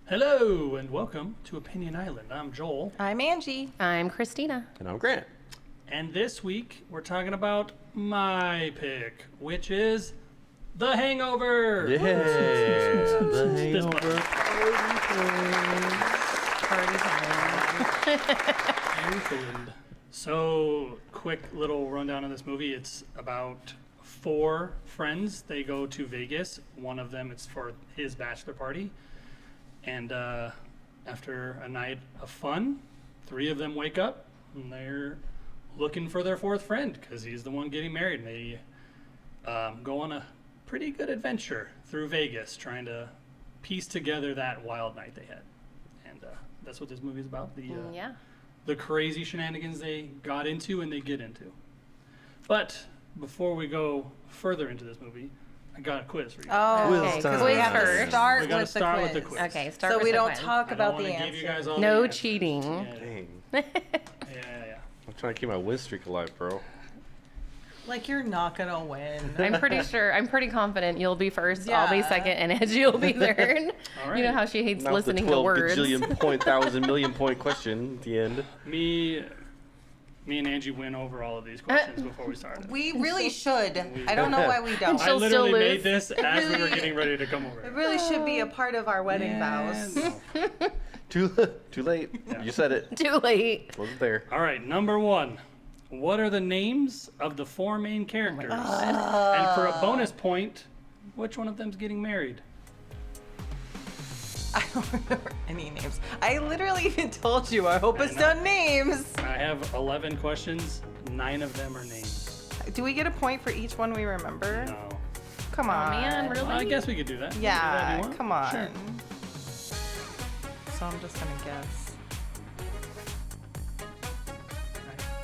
Hello and welcome to Opinion Island. I'm Joel. I'm Angie. I'm Christina. And I'm Grant. And this week we're talking about my pick, which is The Hangover. Yay! The Hangover. Party Newfoundland. So, quick little rundown of this movie. It's about 4 friends. They go to Vegas. One of them, it's for his bachelor party. And after a night of fun, 3 of them wake up and they're looking for their 4th friend because he's the one getting married. And they go on a pretty good adventure through Vegas trying to piece together that wild night they had. And that's what this movie is about. The crazy shenanigans they got into and they get into. But before we go further into this movie, I got a quiz for you. Oh, okay. Because we have to start, we gotta start with the quiz. Okay, start so with we the don't quiz. talk about the Give you guys answer. all No the answers. cheating. Dang. Yeah. I'm trying to keep my win streak alive, bro. Like, you're not going to win. I'm pretty confident you'll be first, I'll be second, and Angie will be third. All right. You know how she hates Now listening the 12 to words. gajillion point, thousand million point question at the end. Me and Angie win over all of these questions before we started. We really should. I don't know why we don't. I She'll literally still made lose. this as we were really- getting ready to come over. It really should be a part of our wedding vows. No. Too late. Yeah. You said it. Too late. Wasn't there. All right, number 1. What are the names of the 4 main characters? And for a bonus point, which one of them's getting married? I don't remember any names. I literally even told you. I hope it's not names. I have 11 questions. 9 of them are names. Do we get a point for each one we remember? No. Come on. Man, really? Well, I guess we could do that. We can do that if Yeah, you want. come on. Sure. So I'm just going to guess.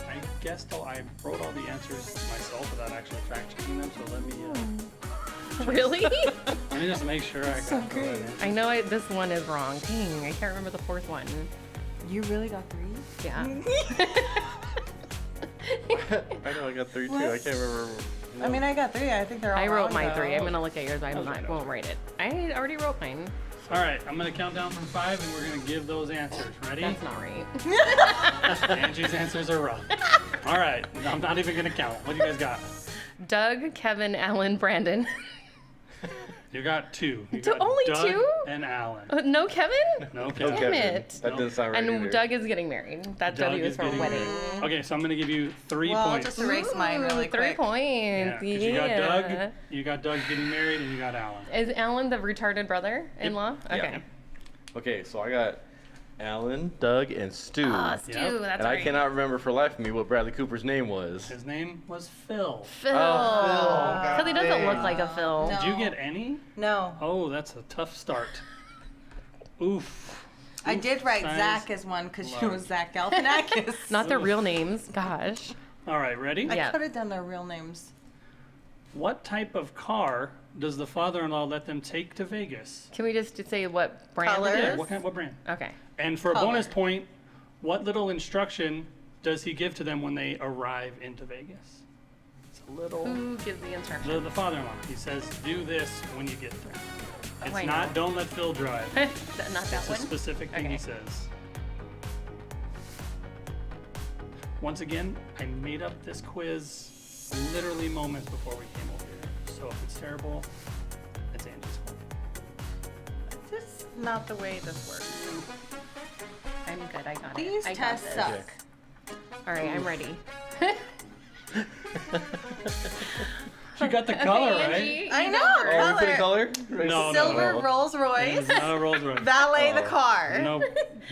I guessed I wrote all the answers myself without actually fact checking them. So let me Really? let me just make sure I got the right great. answer. I know this one is wrong. Dang, I can't remember the 4th one. You really got 3? Yeah. I know I got 3 too. I can't remember. I mean, I got 3. I think they're all I wrote wrong, my though. 3. I'm going to look at yours. I Okay. won't write it. I already wrote mine. All right, I'm gonna count down from 5, and we're gonna give those answers. Ready? That's not right. Angie's answers are wrong. All right, I'm not even gonna count. What do you guys got? Doug, Kevin, Alan, Brandon. You got 2. You So got only Doug 2? And Alan. No Kevin? No, No, Kevin. Kevin. it. That doesn't sound right And either. Doug is getting married. That Doug W is is for getting wedding. married. Okay, so I'm gonna give you 3 Well, points. just erase mine really Ooh, 3 quick. points. Yeah, 'cause you got Doug. You got Doug getting married, and you got Alan. Is Alan the retarded brother-in-law? Yeah. Okay. Okay, so I got Alan, Doug, and Stu. Ah, Stu, Yep. that's and right. I cannot remember for the life of me what Bradley Cooper's name was. His name was Phil. Phil. Oh, Because he doesn't look like a Phil. No. Did you get any? No. Oh, that's a tough start. Oof. I did write Size Zach as one because you large. was Zach Galifianakis. Not their real names. Gosh. All right, ready? I Yeah. could have done their real names. What type of car does the father-in-law let them take to Vegas? Can we just say what brand Color? it Yeah, is? what brand? Okay. And for a Color. bonus point, what little instruction does he give to them when they arrive into Vegas? It's a little. Who gives the instruction? The father-in-law. He says, "Do this when you get there." It's I not. know. Don't let Phil drive. Not that It's a one? specific thing he Okay. says. Once again, I made up this quiz literally moments before we came over here. So if it's terrible, it's Angie's fault. This is not the way this works. I'm good. I got These it. I got tests this. suck. All right, I'm ready. She got the color Okay, right. Angie, I you know. go first. Oh, we put a Color. color? No, Silver no. Rolls It Royce. is not a Rolls Royce. Valet the Oh. car. Nope.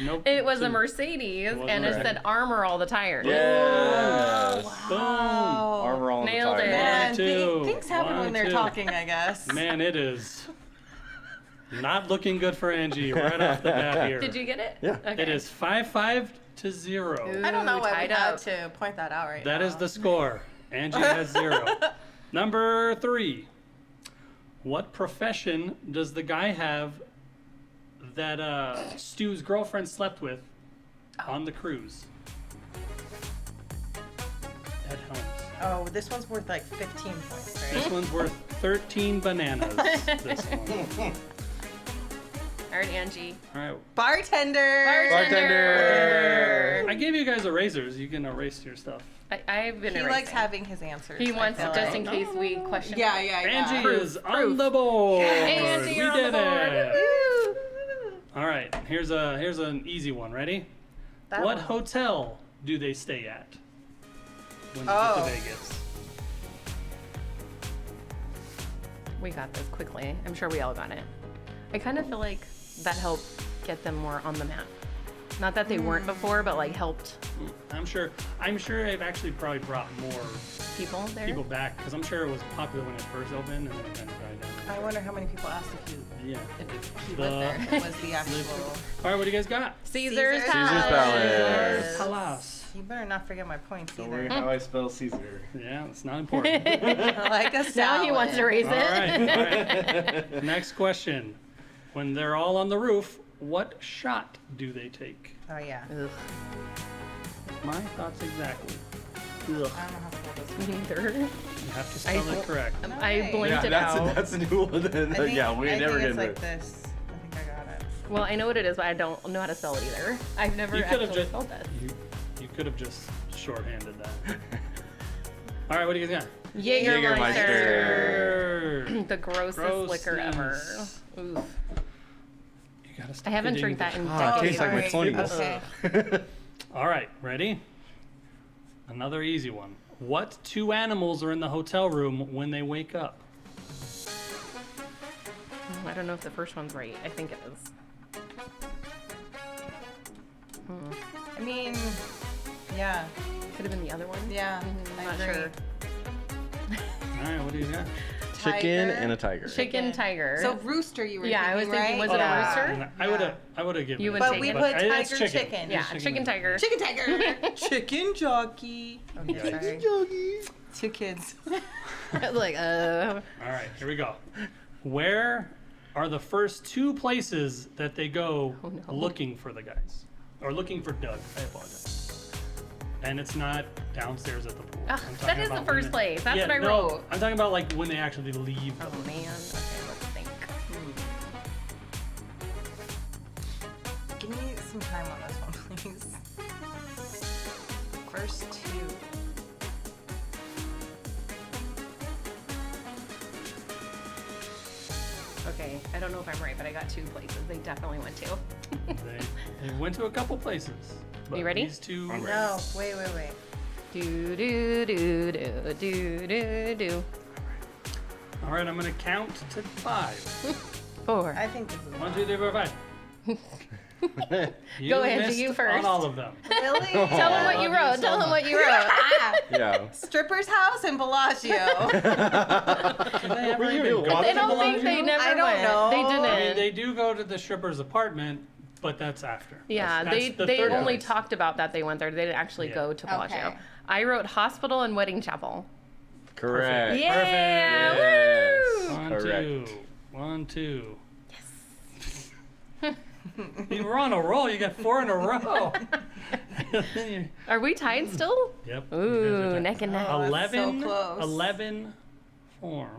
Nope. It was a So- Mercedes, wasn't and it right. said Armor all the tires. Yes. Boom. Armor on Nailed the it. tires. Man, Two. things happen when they're 1-2. talking, I guess. Man, it is not looking good for Angie right off the bat here. Did you get it? Yeah. Okay. It is 5-5 to 0. Ooh. I don't know why we Tied had up. to point that out right That now. is the score. Angie has 0. Number 3. What profession does the guy have that Stu's girlfriend slept with on the cruise? Ed Helms. Oh, this one's worth like 15 points, right? This one's worth 13 bananas. This one. All right, Angie. All right. Bartender. Bartender. I gave you guys erasers. You can erase your stuff. I've been He erasing. likes having his answers. He I wants feel just like. in case we question. Yeah. Angie Proof, is on proof. the board. Angie, we you're on did the board. it. Woo. All right. Here's an easy one. Ready? That What one. hotel do they stay at when they Oh. get to Vegas? We got this quickly. I'm sure we all got it. I kind of feel like that helped get them more on the map. Not that they weren't before, but like helped I'm sure I've actually probably brought more people there. people back because I'm sure it was popular when it first opened and then it kind of died down. I wonder how many people asked Yeah. if he The- lived there. If it was the actual. All right, what do you guys got? Caesar's Caesar's Palace. Palace. You better not forget my points Don't either. worry how I spell Caesar. Yeah, it's not important. Like a salad. Now he wants to raise All it. right. Next question. When they're all on the roof, what shot do they take? Oh yeah. Ugh, My thoughts exactly. I don't know how to spell this one. neither. You have to spell it correct. I Okay. blinked it out. that's a new one. Then. I think, Yeah, we ain't I never think getting it's rid. like this. I think I got it. Well, I know what it is, but I don't know how to spell it either. I've never You could have actually just spelled this. you could have just shorthanded that. All right, what do you guys got? Jägermeister. Err. The grossest liquor ever. Grossness. Oof. You gotta stop I haven't hitting drank that in the- Ah, it decades. tastes like my sorry. 20s. Okay. All right, ready? Another easy one. What two animals are in the hotel room when they wake up? I don't know if the first one's right. I think it is. I mean, yeah. Could have been the other one. Yeah. I'm I not agree. sure. All right, what do you got? Chicken Tiger. and a tiger. Chicken tiger. So rooster, you were Yeah, I was thinking, thinking, right? was it a Yeah. rooster? I would have given You it. would But take we it. put It's tiger chicken. Yeah, chicken tiger. Chicken tiger. Chicken jockey. Okay, sorry. Two kids. Like, All right, here we go. Where are the first two places that they go Oh, no. looking for the guys? Or looking for Doug, I apologize. And it's not downstairs at the pool. Ah, I'm that talking is the about first when they- place. That's Yeah, what I no, wrote. I'm talking about like when they actually leave. Oh man. Okay, let's think. Give me some time on this one, please. First two. Okay, I don't know if I'm right, but I got two places they definitely went to. They went to a couple places. But You ready? These two. I'm ready. No, wait. Do do do do do do do. All right, I'm gonna count to 5. 4. I think this is 1, 2, 3, 4, 5. You Go, Angie, missed you first. On all of them. Really? Tell them what you wrote. Tell them what you wrote. Yeah. Stripper's house in Bellagio. Were you even I watching don't the think they live never I don't went. know. They I mean, didn't. they do go to the stripper's apartment, but that's after. Yeah, That's they the they third only place. talked about that they went there. They didn't actually Yeah. go to Bellagio. Okay. I wrote hospital and wedding chapel. Correct. Perfect. Yeah, Yes. woo! 1, Correct. 2. 1, 2. You were on a roll. You got 4 in a row. Are we tied still? Yep. you guys Ooh, are tied. neck and neck. Oh, that's so 11, close. 11, 4.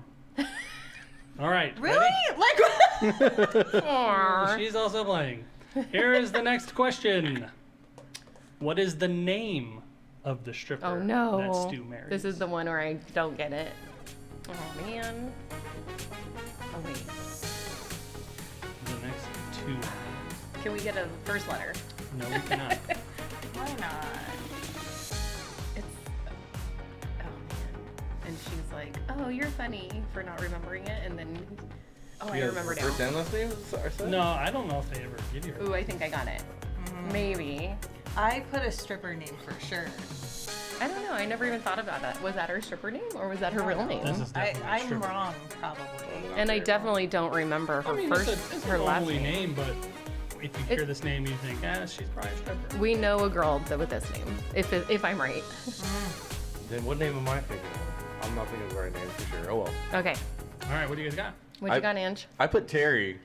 All right. Really? ready? Like Aw. She's also playing. Here is the next question. What is the name of the stripper Oh no. that Stu marries? This is the one where I don't get it. Oh man. Oh wait. the next 2. Can we get a first letter? No, we cannot. why not? It's oh man. And she's like, "Oh, you're funny for not remembering it." And then I Yeah, remember now. First and last name? Sorry, son? No, I don't know if they ever give you her. Ooh, I think I got it. Maybe. I put a stripper name for sure. I don't know. I never even thought about that. Was that her stripper name or was that her real name? This is definitely a I'm stripper. wrong, probably. And I definitely don't remember her I mean, first, it's her a last lovely name. name, but if you hear this name, you think, she's probably a stripper. We know a girl with this name, if I'm right. Then what name am I thinking of? I'm not thinking of the right name for sure. Oh well. Okay. All right, what do you guys got? What you got, Ange? I put Terry.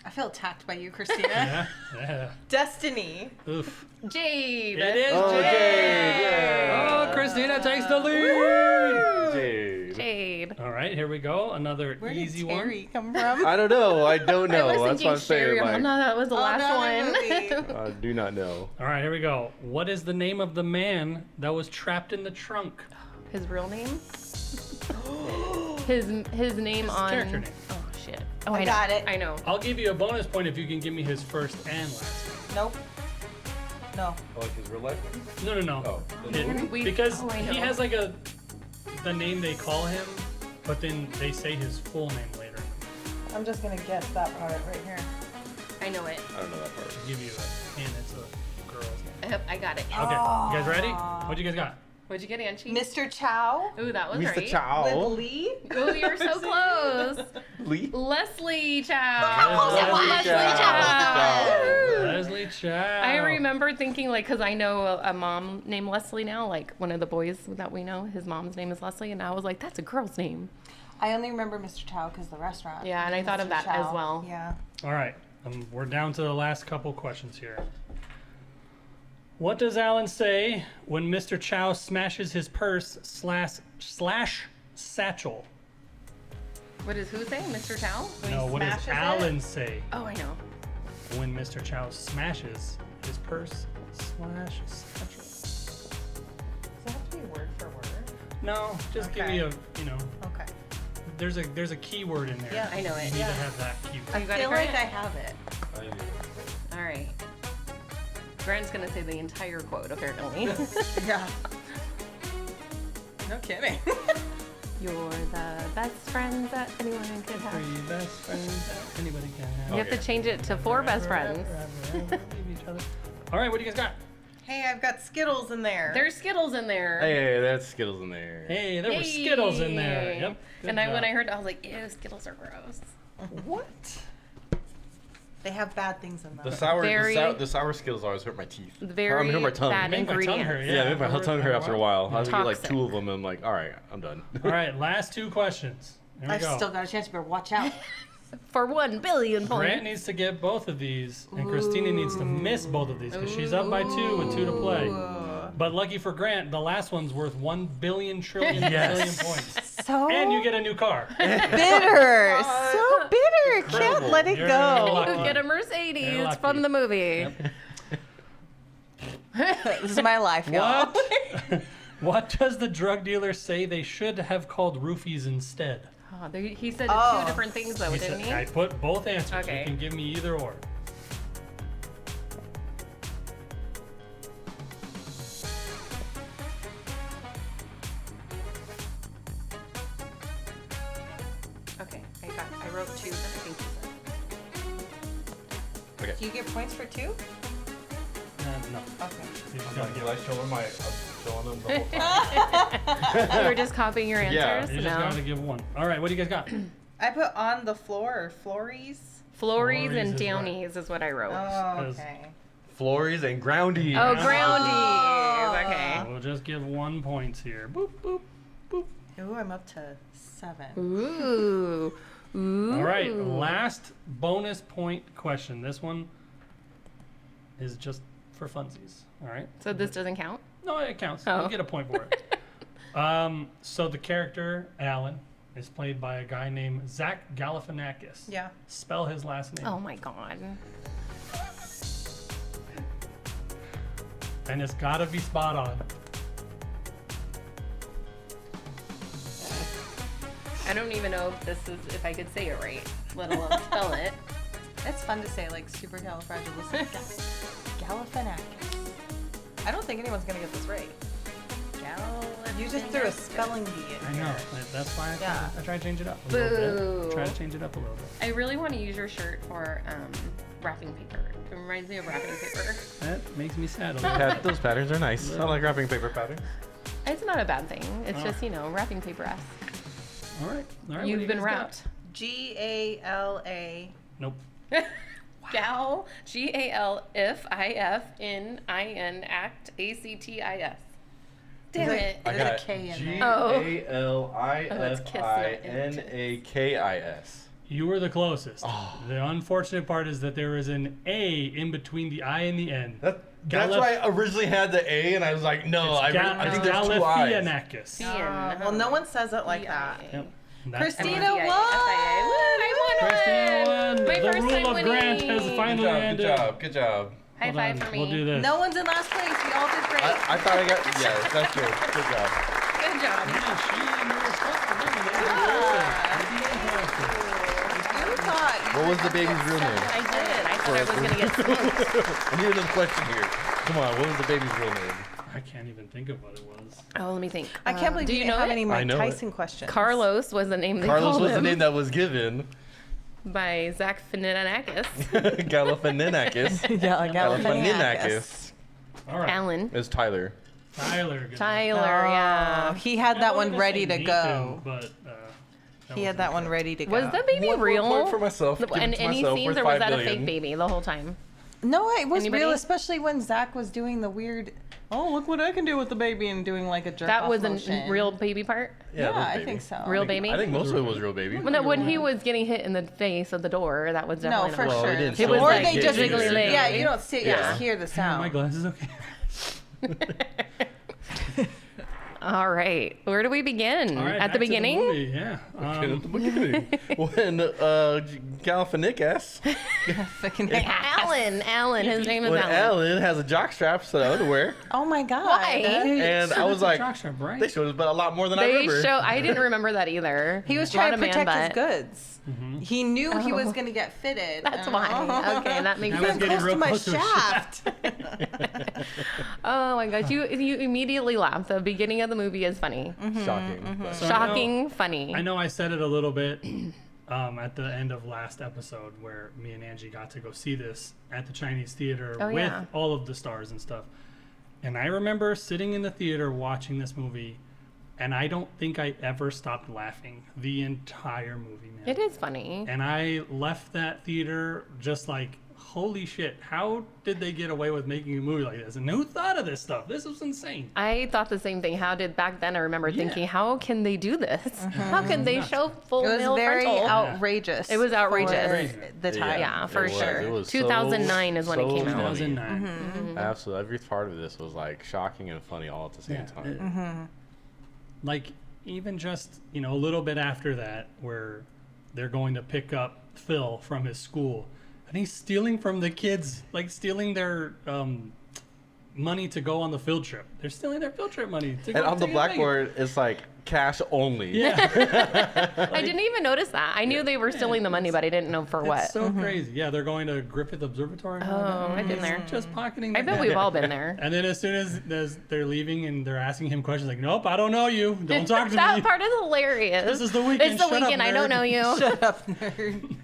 I feel attacked by you, Christina. Yeah, yeah. Destiny. Oof. Jade. It is Oh, Jade. Jade, yeah. Oh, Christina takes the lead. Jade. Jade. All right. right, here we go. Another Where easy did Terry one. come from? I don't know. I don't know. I was That's thinking what I'm saying. Sherry. Like, No, that was the last Another one. movie. I do not know. All right, here we go. What is the name of the man that was trapped in the trunk? His real name? his name on. Character name. Oh shit. Oh, I know. got it. I know. I'll give you a bonus point if you can give me his first and last name. Nope. No. Oh, like his real life? No, no, no. Oh, Because I he know. has like the name they call him, but then they say his full name later. I'm just gonna guess that part right here. I know it. I don't know that part. I'll give you a hint. It's a girl's name. Yep, I got it. Okay, you guys ready? What you guys got? What'd you get, Anchi? Mr. Chow Ooh, that was Mr. right. Chow. with Lee. Ooh, you're so close. Lee? Leslie Chow. Leslie Chow. Leslie Chow. I remember thinking, like, because I know a mom named Leslie now, like one of the boys that we know, his mom's name is Leslie, and I was like, that's a girl's name. I only remember Mr. Chow because the restaurant. Yeah, and I thought of Mr. that Chow. as well. Yeah. All right, we're down to the last couple questions here. What does Alan say when Mr. Chow smashes his purse slash satchel? What does who say? Mr. Chow? When No, he what does smashes it? Alan say Oh, I know. when Mr. Chow smashes his purse slash satchel? Does that have to be word for word? No, just give Okay. me a, Okay. there's a key word in there. Yeah, I know it. You need Yeah. to have that cue. I You got it, feel like Grant? I have it. All right. Grant's going to say the entire quote, apparently. Yeah. No kidding. You're the best friends that anyone could have. Three best friends that anybody can have. You have to change it to four best friends. Leave each other. All right, what do you guys got? Hey, I've got Skittles in there. There's Skittles in there. Hey, that's Skittles in there. Hey, there were Skittles in there. Yay. Yep. good And when job. I heard it, I was like, ew, Skittles are gross. What? They have bad things in them. The sour, Very- the sour Skittles always hurt my teeth. Very hurt my tongue. bad Make my tongue ingredients. hurt, Yeah, it made my tongue hurt after a while. I was get like Toxic. 2 of them, and I'm like, all right, I'm done. All right, last 2 questions. Here we I've go. still got a chance. You better watch out. For 1 billion points. Grant needs to get both of these, and Christina needs to miss both of these because she's up by 2 with 2 to play. But lucky for Grant, the last one's worth 1 billion trillion billion points, So and you get a new car. bitter. So bitter. Can't Incredible. let it You're go. lucky. You get a You're Mercedes lucky. from the movie. This is my life, y'all. What? What does the drug dealer say they should have called roofies instead? Oh, he said Oh. 2 different things, though, He didn't said- he? I put both answers. Okay. You can give me either or. Okay, I wrote 2 that I think you said. Okay. Do you get points for 2? No. Okay. You just I'm gotta give, like showing my, I'm showing them the whole time. You were just copying your Yeah. answers? you just No. gotta give one. All right, what do you guys got? I put on the floor or flories. Flories Flories and is right. downies is what I wrote. Oh, okay. Flories and groundies. Oh, Yeah. groundies. Okay. We'll just give 1 point here. Boop, boop, boop. Ooh, I'm up to 7. Ooh. Ooh. All right, last bonus point question. This one is just for funsies. All right. So this doesn't count? No, it counts. Oh. You get a point for it. So the character Alan is played by a guy named Zach Galifianakis. Yeah. Spell his last name. Oh my god. And it's gotta be spot on. I don't even know if I could say it right, let alone spell it. It's fun to say, like, Galifianakis. I don't think anyone's going to get this right. You just threw a spelling bee in I here. know. That's why I try to change it up a Boo. little bit. Try to change it up a little bit. I really want to use your shirt for wrapping paper. It reminds me of wrapping paper. That makes me sad a little bit. Those patterns are nice. I like wrapping paper patterns. It's not a bad thing. It's Oh. just, wrapping paper-esque. All right. What do You've you been guys got? wrapped. Gala. Nope. Gal, Galifinin, act, ACTIS. Damn it. I There's a got K in G there. Oh. A L I it's F kiss, I not N A K I S. You were the closest. Oh. The unfortunate part is that there is an A in between the I and the N. That's Galif- why I originally had the A, and I was like, no, I think there's 2 I's. Galifianakis. Ian. Well, no one says it like that. Yep. That's Christina fine. won. I won Christina won. My The first rule time of Grant winning. has finally ended. Good job. High Hold five on, for me. We'll do this. No one's in last place. We all did great. I thought I got. Yeah, that's good. Good job. Good job. Yeah, she and you were supposed to win. You thought. What was the baby's real name? I did. I thought I was going to get smoked. I need another question here. Come on, what was the baby's real name? I can't even think of what it was. Oh, let me think. I can't believe do you you didn't know have it? any I Mike know it. Tyson questions. Carlos was the name they Carlos called was the him name that was given. by Zach Finianakis. Galifianakis. Yeah, Galifianakis. All right. Alan. It's Tyler. Tyler. good Tyler, Oh, yeah. he had I that wanted one to ready say to go. Nathan, but, He had that one ready to go. Was the baby One real? point for myself. Give it And to any myself. scenes, Worth or was 5 that a billion. fake baby the whole time? No, it was Anybody? real, especially when Zach was doing the weird. Oh, look what I can do with the baby and doing like a jerk That off was a motion. real baby part? Yeah, it was I baby. think so. Real baby? I think most of it was real baby. Well, no, when he was getting hit in the face of the door, that was No, definitely for not. Well, sure. it didn't It show was it. like they just jiggly leg. yeah, you don't see, you Yeah. just hear the My sound. glasses okay? All right. Where do we begin? All right, At back the to beginning? movie, yeah. At the beginning. When Galifianakis, Alan. His name is when Alan. Alan has a jockstrap set of underwear, Oh my god. Why? and I was like, Jockstrap, right? they showed us, but a lot more than I They remember. show. I didn't remember that either. He was A lot trying to of man protect his butt. goods. He knew he was going to get fitted. That's why. Okay, that makes Now he's sense. getting Close real to my close to his shaft. Oh my gosh, you immediately laughed. The beginning of the movie is funny, Shocking. But So shocking, funny. I know I said it a little bit at the end of last episode where me and Angie got to go see this at the Chinese theater Oh, with yeah. all of the stars and stuff. And I remember sitting in the theater watching this movie, and I don't think I ever stopped laughing the entire movie, man. It is funny. And I left that theater just like, holy shit, how did they get away with making a movie like this? And who thought of this stuff? This was insane. I thought the same thing. How did back then? I remember Yeah. thinking, how can they do this? How can they Nuts. show full It was male very frontal? outrageous. It was outrageous. for the time. Yeah, for it was. sure. It was 2009 is when it came out. 2009. Absolutely, every part of this was like shocking and funny all at the same Yeah, time. Like, even just, a little bit after that, where they're going to pick up Phil from his school, and he's stealing from the kids, like stealing their money to go on the field trip. They're stealing their field trip money. To And go on the take a blackboard, it's like cash only. Yeah. I didn't even notice that. I knew they were stealing the money, but I didn't know for what. It's so crazy. Yeah, they're going to Griffith Observatory. and all that. Oh, I've been there. Just pocketing. I the bet money. we've all been there. And then as soon as they're leaving and they're asking him questions, like, nope, I don't know you. Don't talk to That me. part is hilarious. This is the weekend. It's the Shut up, weekend. I don't nerd. know you. Shut up, nerd.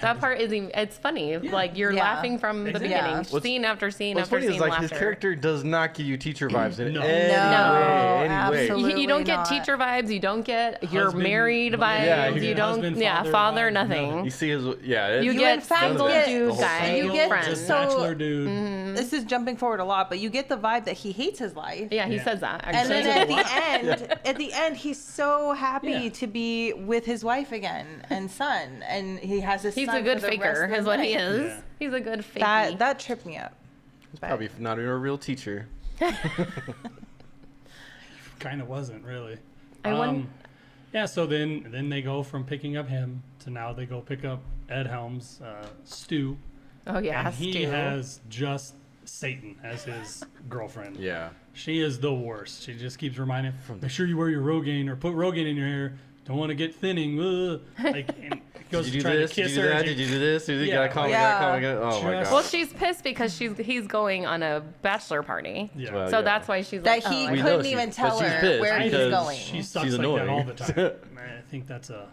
That part is it's funny. Like you're Yeah. laughing from the Exactly. beginning, Yeah. scene after scene What's after funny scene. is like laughter. his character does not give you teacher vibes in No. any No, way. absolutely. You don't get not. teacher vibes. You don't get your Husband, married vibes. yeah, you husband, don't. father Father, vibes, nothing. You see his You You get in fact single get- dude the whole guy you get friend. Just so- bachelor dude. This is jumping forward a lot, but you get the vibe that he hates his life. Yeah, he Yeah. says that. And Actually. then at the end, he's so happy Yeah. to be with his wife again and son, and he has his he's son a good for the rest faker, of his is what he life. is. Yeah. He's a good faker. That tripped me up. But- probably not even a real teacher. Kind of wasn't really. I wouldn't- Yeah, so then they go from picking up him to now they go pick up Ed Helms, Stu, Oh yeah, and he Stu. has just Satan as his girlfriend. Yeah. She is the worst. She just keeps reminding him, make sure you wear your Rogaine or put Rogaine in your hair. Don't want to get thinning. Like, and he goes Did to you try do to this? Did kiss you do her. that? and Did she- you do this? Did you Yeah. gotta call me? Yeah. Gotta call me. Oh my Just- god. Well, she's pissed because he's going on a bachelor party. Yeah. Well, So yeah. that's why she's That like, he oh, We I- know couldn't she- even but tell she's her pissed where he's because going. She sucks She's like that all the annoying. time. I think that's a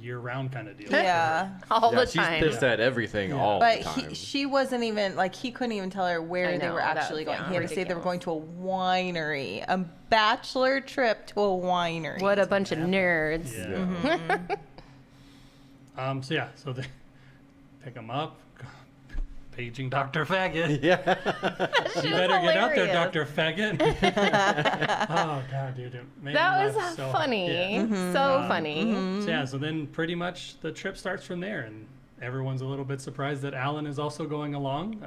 year-round kind of deal. Yeah. all Yeah, the she's time. pissed at everything all But the time. she wasn't even like he couldn't even tell her where I they know, were that's- actually going. yeah, He had to say they were ridiculous. going to a winery, a bachelor trip to a winery. What a bunch of nerds. Yeah. So they pick him up, paging Dr. Faggot. yeah. You better get out there, hilarious. Dr. Faggot. Oh god, dude, it made me That was laugh so funny. hard. Yeah. So funny. So then pretty much the trip starts from there, and everyone's a little bit surprised that Alan is also going along,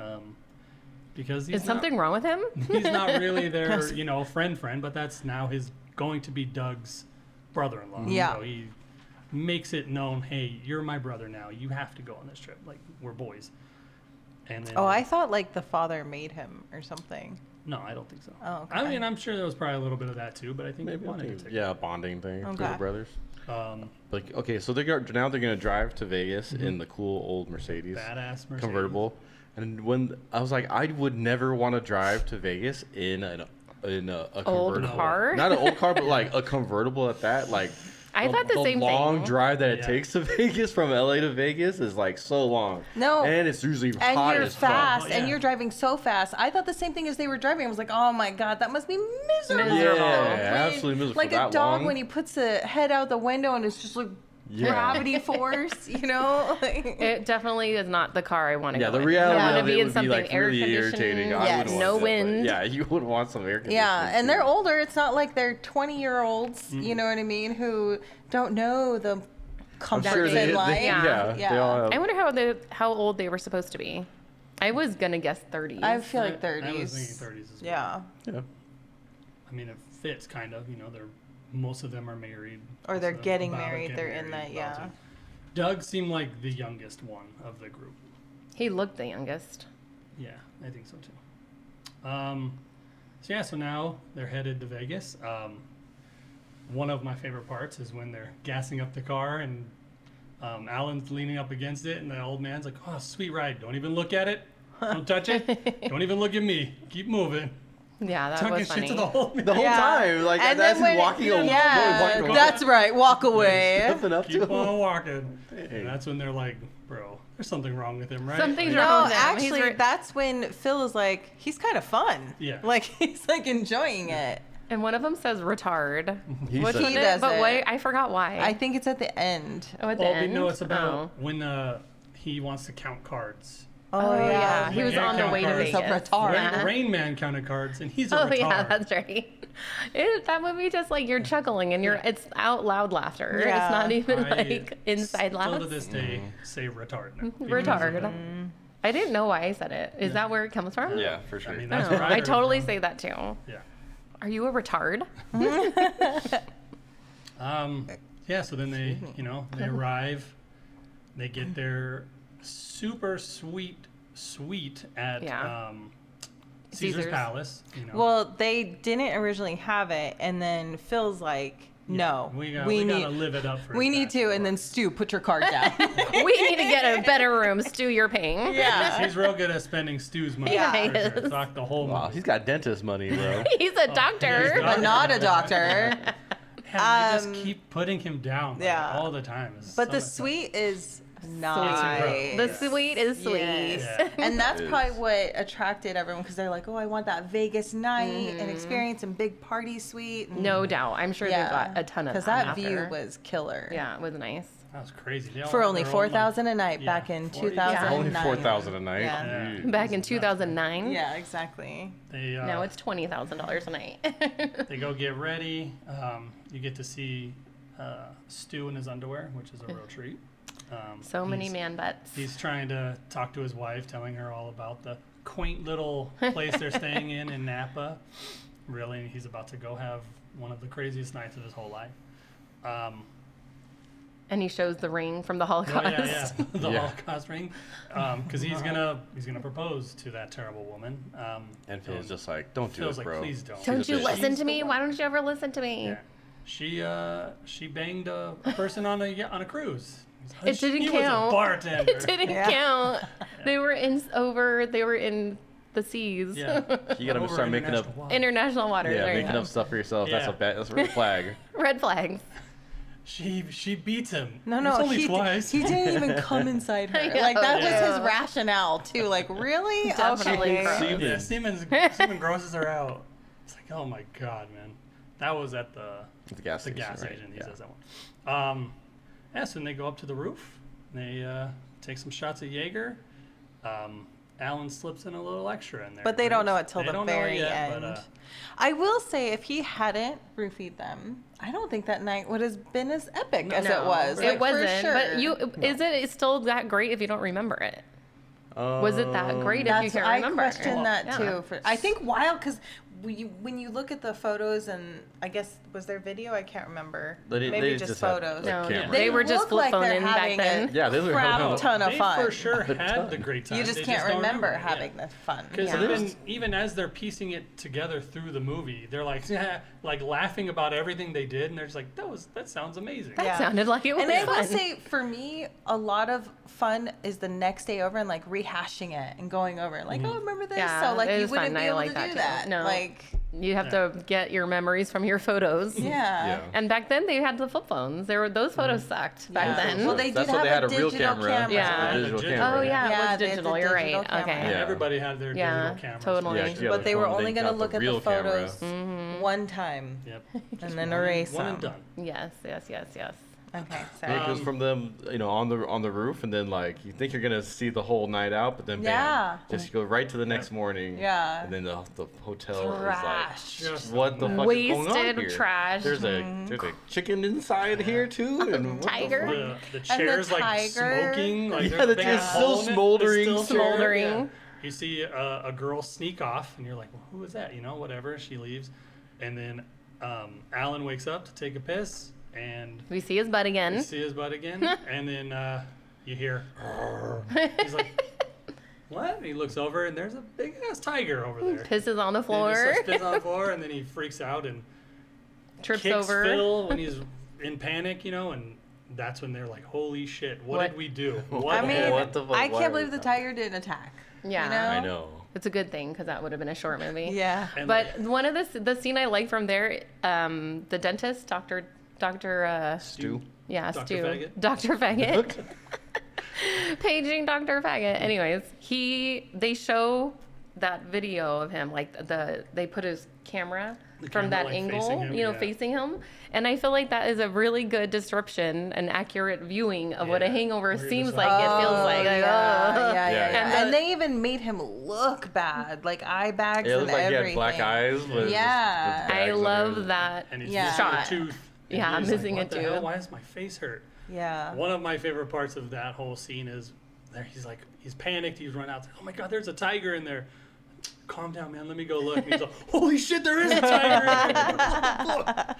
because Is something wrong with him? He's not really their, friend, but that's now going to be Doug's brother-in-law. Yeah. So he makes it known, hey, you're my brother now. You have to go on this trip. Like, we're boys. And then, Oh, I thought like the father made him or something. No, I don't think so. Oh, okay. I mean, I'm sure there was probably a little bit of that too, but I think he Maybe wanted to take yeah, a bonding thing for Okay. the brothers. it. Like, okay, so now they're gonna drive to Vegas in the cool old Mercedes Badass Mercedes. convertible, and when I was like, I would never want to drive to Vegas in a Old convertible. car? Not an old car, but like a convertible at that. Like, I thought the same long thing. drive that it Yeah. takes to Vegas from LA to Vegas is like so long. No. and it's usually And hot you're as fuck. fast, Oh, yeah. and you're driving so fast. I thought the same thing as they were driving. I was like, oh my god, that must be miserable. Miserable. Yeah, Wind. absolutely miserable. Like for a that dog long. when he puts the head out the window and it's just like Yeah. gravity force, you know? Like, It definitely is not the car I want to Yeah, go the in. reality I want of to it be in would be something like air really irritating. conditioned. I Yes. wouldn't No want that, but wind. yeah, you would want some air conditioning. yeah, and they're too. older. It's not like they're 20-year-olds, you know what I mean, who don't know the I'm comforts sure in life. Yeah. They all have, I wonder how old they were supposed to be. I was gonna guess 30s. I feel like I was 30s. thinking 30s as well. Yeah. yeah. I mean, it fits kind of. You know, most of them are married. Or most they're of them getting about to married, get they're in married, that, about yeah. to. Doug seemed like the youngest one of the group. He looked the youngest. Yeah, I think so too. So yeah, so now they're headed to Vegas. One of my favorite parts is when they're gassing up the car and Alan's leaning up against it, and the old man's like, "Oh, sweet ride! Don't even look at it. Don't touch it. Don't even look at me. Keep moving." Yeah, that Talking was shit funny. to the whole man. The whole Yeah. time, like And that's then him walking away. Yeah, that's right. Walk away. Stepping up to Keep him. on walking. Hey. And that's when they're like, "Bro, there's something wrong with him, right?" Something's Like, wrong. No, with him. He's actually, re- that's when Phil is like, he's kind of fun. Yeah. Like, he's like enjoying it. And one of them says retard. He Which said- one He it? does But it. why? I forgot why. I think it's at the end. oh, at the Well, end. no, it's about Oh. when he wants to count cards. Oh, yeah. He was Yeah, on the count way to cards. He's a Vegas. retard. Yeah. Rain Man counted cards, and he's a Oh retard. yeah, that's right. That movie just like you're chuckling and it's out loud laughter. Yeah. It's not even I like inside Still laughs. to this day, say retard. now. Retard. I didn't know why I said it. Is that where it comes from? Yeah, for sure. I mean, I that's don't where know. I heard it totally from. say that too. Yeah. Are you a retard? Yeah. So then they, they arrive. They get their super sweet suite at Yeah. Caesar's Caesar's. Palace. Well, they didn't originally have it, and then Phil's like, no, we gotta need, live it up for we his need to, and then Stu, put your card down. We need to get a better room. Stu, you're paying. Yeah. He's real good at spending Stu's money. Yeah, for he sure. is. Talk the whole Wow, movie. he's got dentist money, bro. He's a doctor. he's But not a doctor. Yeah, they just keep putting him down like, yeah. all the time. It's But so the messed up. suite is incredible. nice. The sweet is sweet. Yes. Yeah. And that's It probably is. what attracted everyone because they're like, oh, I want that Vegas night and experience and big party suite. And No doubt. I'm sure they got a ton of because that that view after. was killer. Yeah, it was nice. That was crazy. They all For had only their own, like- 4,000 a night yeah, back in 40. 2009. Only 4,000 a night. Yeah. Yeah. Jeez. Back in 2009. Yeah, exactly. They, Now it's $20,000 a night. they go get ready. You get to see Stu in his underwear, which is a real treat. So many he's- man butts. He's trying to talk to his wife, telling her all about the quaint little place they're staying in Napa. Really, he's about to go have one of the craziest nights of his whole life. And he shows the ring from the Oh, Holocaust. yeah, the Yeah. Holocaust ring, because he's gonna propose to that terrible woman. And Phil's just like, don't do Phil's it, like, bro. please don't. Don't She's a you bitch. listen She's to the me? one. Why don't you ever listen to me? Yeah. She banged a person on a cruise. It didn't He count. was a bartender. It didn't Yeah. count. They were in the seas. Yeah. You gotta Over start making up, international water. International waters. yeah, there you making go. up stuff for yourself. Yeah. That's a red flag. Red flags. She beats him. No, It's only he, twice. he didn't even come inside her. I Like, that know. was his Yeah. rationale, too. Like, really? Definitely Okay. gross. Yeah, Seaman grosses her out. It's like, oh my god, man. That was at the gas the station. gas right? station. He Yeah. says that one. Yeah, so then they go up to the roof. They take some shots of Jaeger. Alan slips in a little extra in there. But they don't know it till They the don't know it very yet, end. But, I will say, if he hadn't roofied them, I don't think that night would have been as epic as it No, was. It Like, for wasn't. sure. But is it still that great if you don't remember it? Was it that great if you That's, can't I remember? question that Yeah. too. I think because when you look at the photos, and I guess was there video? I can't remember. They Maybe just just had, photos. like, No, camera. they were just look like flip they're phoning back having then. a Yeah, they were crap having ton of They fun. for sure had the great time. You just They can't don't remember it, yeah. having the fun. Because Yeah. even as they're piecing it together through the movie, they're like, like laughing about everything they did, and they're just like, that sounds amazing. That Yeah. sounded like it was And I fun. will say, for me, a lot of fun is the next day over and like rehashing it and going over it. Like, oh, remember this? Yeah, So like it you is wouldn't fun. be I able like to that do too. that. No. Like, You have to get your memories from your photos. yeah. And back then they had the flip phones. Those photos sucked back Yeah. then. Well, they That's did why have they had a a real digital camera. camera. Yeah. A digital Digital. camera. Oh yeah, Yeah, it was they had the digital. You're right. digital camera. Okay. Yeah. Everybody had their Yeah, digital cameras. totally. Yeah, you had But a they were phone, only they going to got look at the real camera. photos one time Yep. and then One erase one them. and done. Yes. Okay, Yeah, sorry. it goes from them, on the roof, and then like you think you're gonna see the whole night out, but then bam, Yeah. just go right to the next morning. Yeah. And then the hotel Trash. is like, Just what the fuck is going on Wasted here? trash. There's a chicken inside here too, and what the Tiger. fuck? The chair's like tiger. smoking. Like Yeah, there's the a big chair's hole still in it. smoldering. It's still chair, Smoldering. yeah. You see a girl sneak off, and you're like, well, who is that? Whatever. She leaves, and then Alan wakes up to take a piss, and We see his butt you again. see his butt again, and then you hear. He's like, what? And he looks over, and there's a big ass tiger over there. Pisses on the And he floor. just starts pissing on the floor, and then he freaks out and Trips kicks over. Phil when he's in panic, and that's when they're like, "Holy shit! What What- did we do? What I mean, happened?" What the fuck? I Why can't was believe the that? tiger didn't attack. Yeah. You know? I know. It's a good thing because that would have been a short movie. Yeah. And, But like, one of the scene I liked from there, the dentist, Doctor Stu. yeah, Dr. Stu, Faggot? Dr. Faggot, paging Dr. Faggot. Anyways, they show that video of him, like they put his camera The from camera, that like, angle, facing him, yeah. facing him, and I feel like that is a really good description, an accurate viewing of what a Yeah. hangover Where you're seems just like. like, It feels like, Yeah. And And the- they even made him look bad, like eye bags Yeah, it and looked like he everything. had black eyes. With Yeah. just I bags love under. that and he's Yeah. missing shot. a tooth. And Yeah, he's missing like, a what the hell? tooth. Why does my face hurt? Yeah. One of my favorite parts of that whole scene is there. He's panicked. He's run out. Oh my god, there's a tiger in there. Calm down, man. Let me go look. And he's like, holy shit, there is a tiger in there. Look.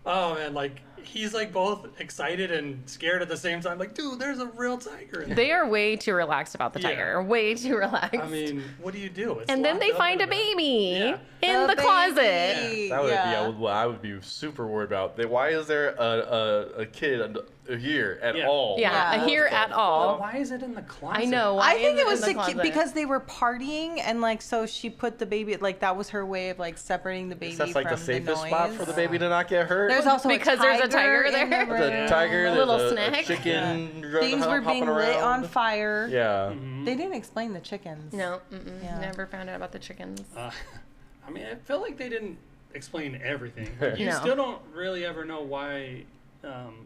Oh man, like he's like both excited and scared at the same time. Like, dude, there's a real tiger in there. They are way too relaxed about the Yeah. tiger. Way too relaxed. I mean, what do you do? It's and then they locked up find a in there. baby Yeah. in the closet. That would be I would be super worried about. Why is there a kid here at Yeah. all? Yeah, Yeah. here at But all. why is it in the closet? I know. Why I think is it was in the the kid closet? because they were partying and like so she put the baby like that was her way of like separating the baby That's like from the safest noise. spot for the baby to not get hurt. There's also Because there's a tiger in there? the the room. tiger, A there's little a snack. chicken Things were being hopping lit around. on fire. Yeah. They didn't explain the chickens. No, Yeah. never found out about the chickens. I mean, I feel like they didn't explain everything. You No. still don't really ever know why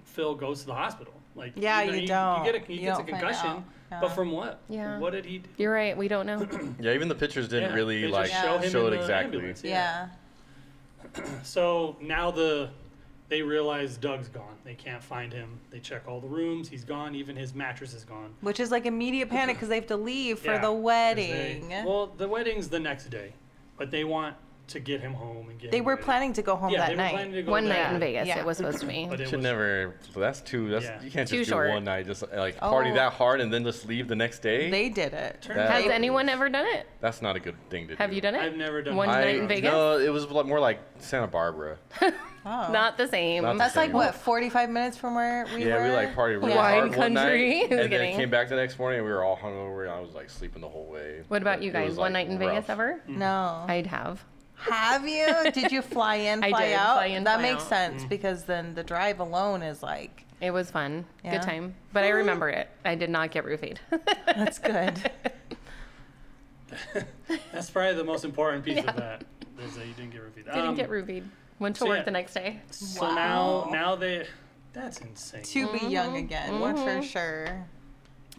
Phil goes to the hospital. Like, Yeah, you don't. He You gets a don't find concussion, out. Yeah. but from what? Yeah. What did he do? You're right. We don't know. Yeah, even the pictures didn't Yeah, really they like just show him show in it the exactly. ambulance, Yeah. So now they realize Doug's gone. They can't find him. They check all the rooms. He's gone. Even his mattress is gone. Which is like immediate panic because they have to leave for Yeah, the 'cause wedding. Well, the wedding's the next day, but they want to get him home and get. They him were ready. planning to go home Yeah, that they were night. planning to go One there, night in Vegas, Yeah. it was supposed to be. But it Should was, never. That's too. That's Yeah. you can't Too just short. do one night. Just like party Oh. that hard and then just leave the next day. They did it. Turns That- Has out- anyone ever done it? That's not a good thing to do. Have you done it? I've never done One it. night in Vegas? No, it was more like Santa Barbara. Oh. Not the same. Not the That's like same. what 45 minutes from where we were. Yeah, we like partied really Wine hard one night, country. and then Kidding. came back the next morning and we were all hungover and I was like sleeping the whole way. What about But you it guys? was, One like, night in rough. Vegas ever? No. I'd have. Have you? Did you fly in, I fly did, out? fly in, That fly makes out. sense because then the drive alone is like It was fun. Yeah. Good time. But I remember it. I did not get roofied. that's good. That's probably the most important piece of that is that you didn't get reviewed. Didn't get roofied. Went to so work yeah. the next day. So Wow. now that's insane. To be young again, one for sure.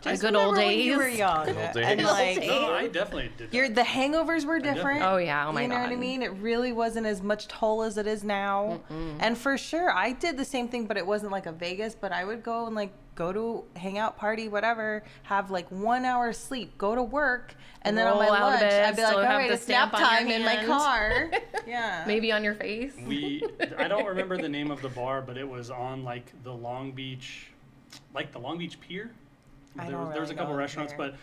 Just good old remember when you were days. young. Good old days. And Good old like, days. No, I definitely did that. the hangovers were different. Oh yeah, oh my You know god. what I mean? It really wasn't as much toll as it is now. And for sure, I did the same thing, but it wasn't like a Vegas. But I would go and like go to hangout party, whatever, have like 1 hour sleep, go to work, and then on my Roll out of lunch, bed, I'd be like, still all have right, the it's nap stamp on your time in my hand. car. Yeah. Maybe on your face. I don't remember the name of the bar, but it was on like the Long Beach Pier. I There don't was a really couple know restaurants, there. but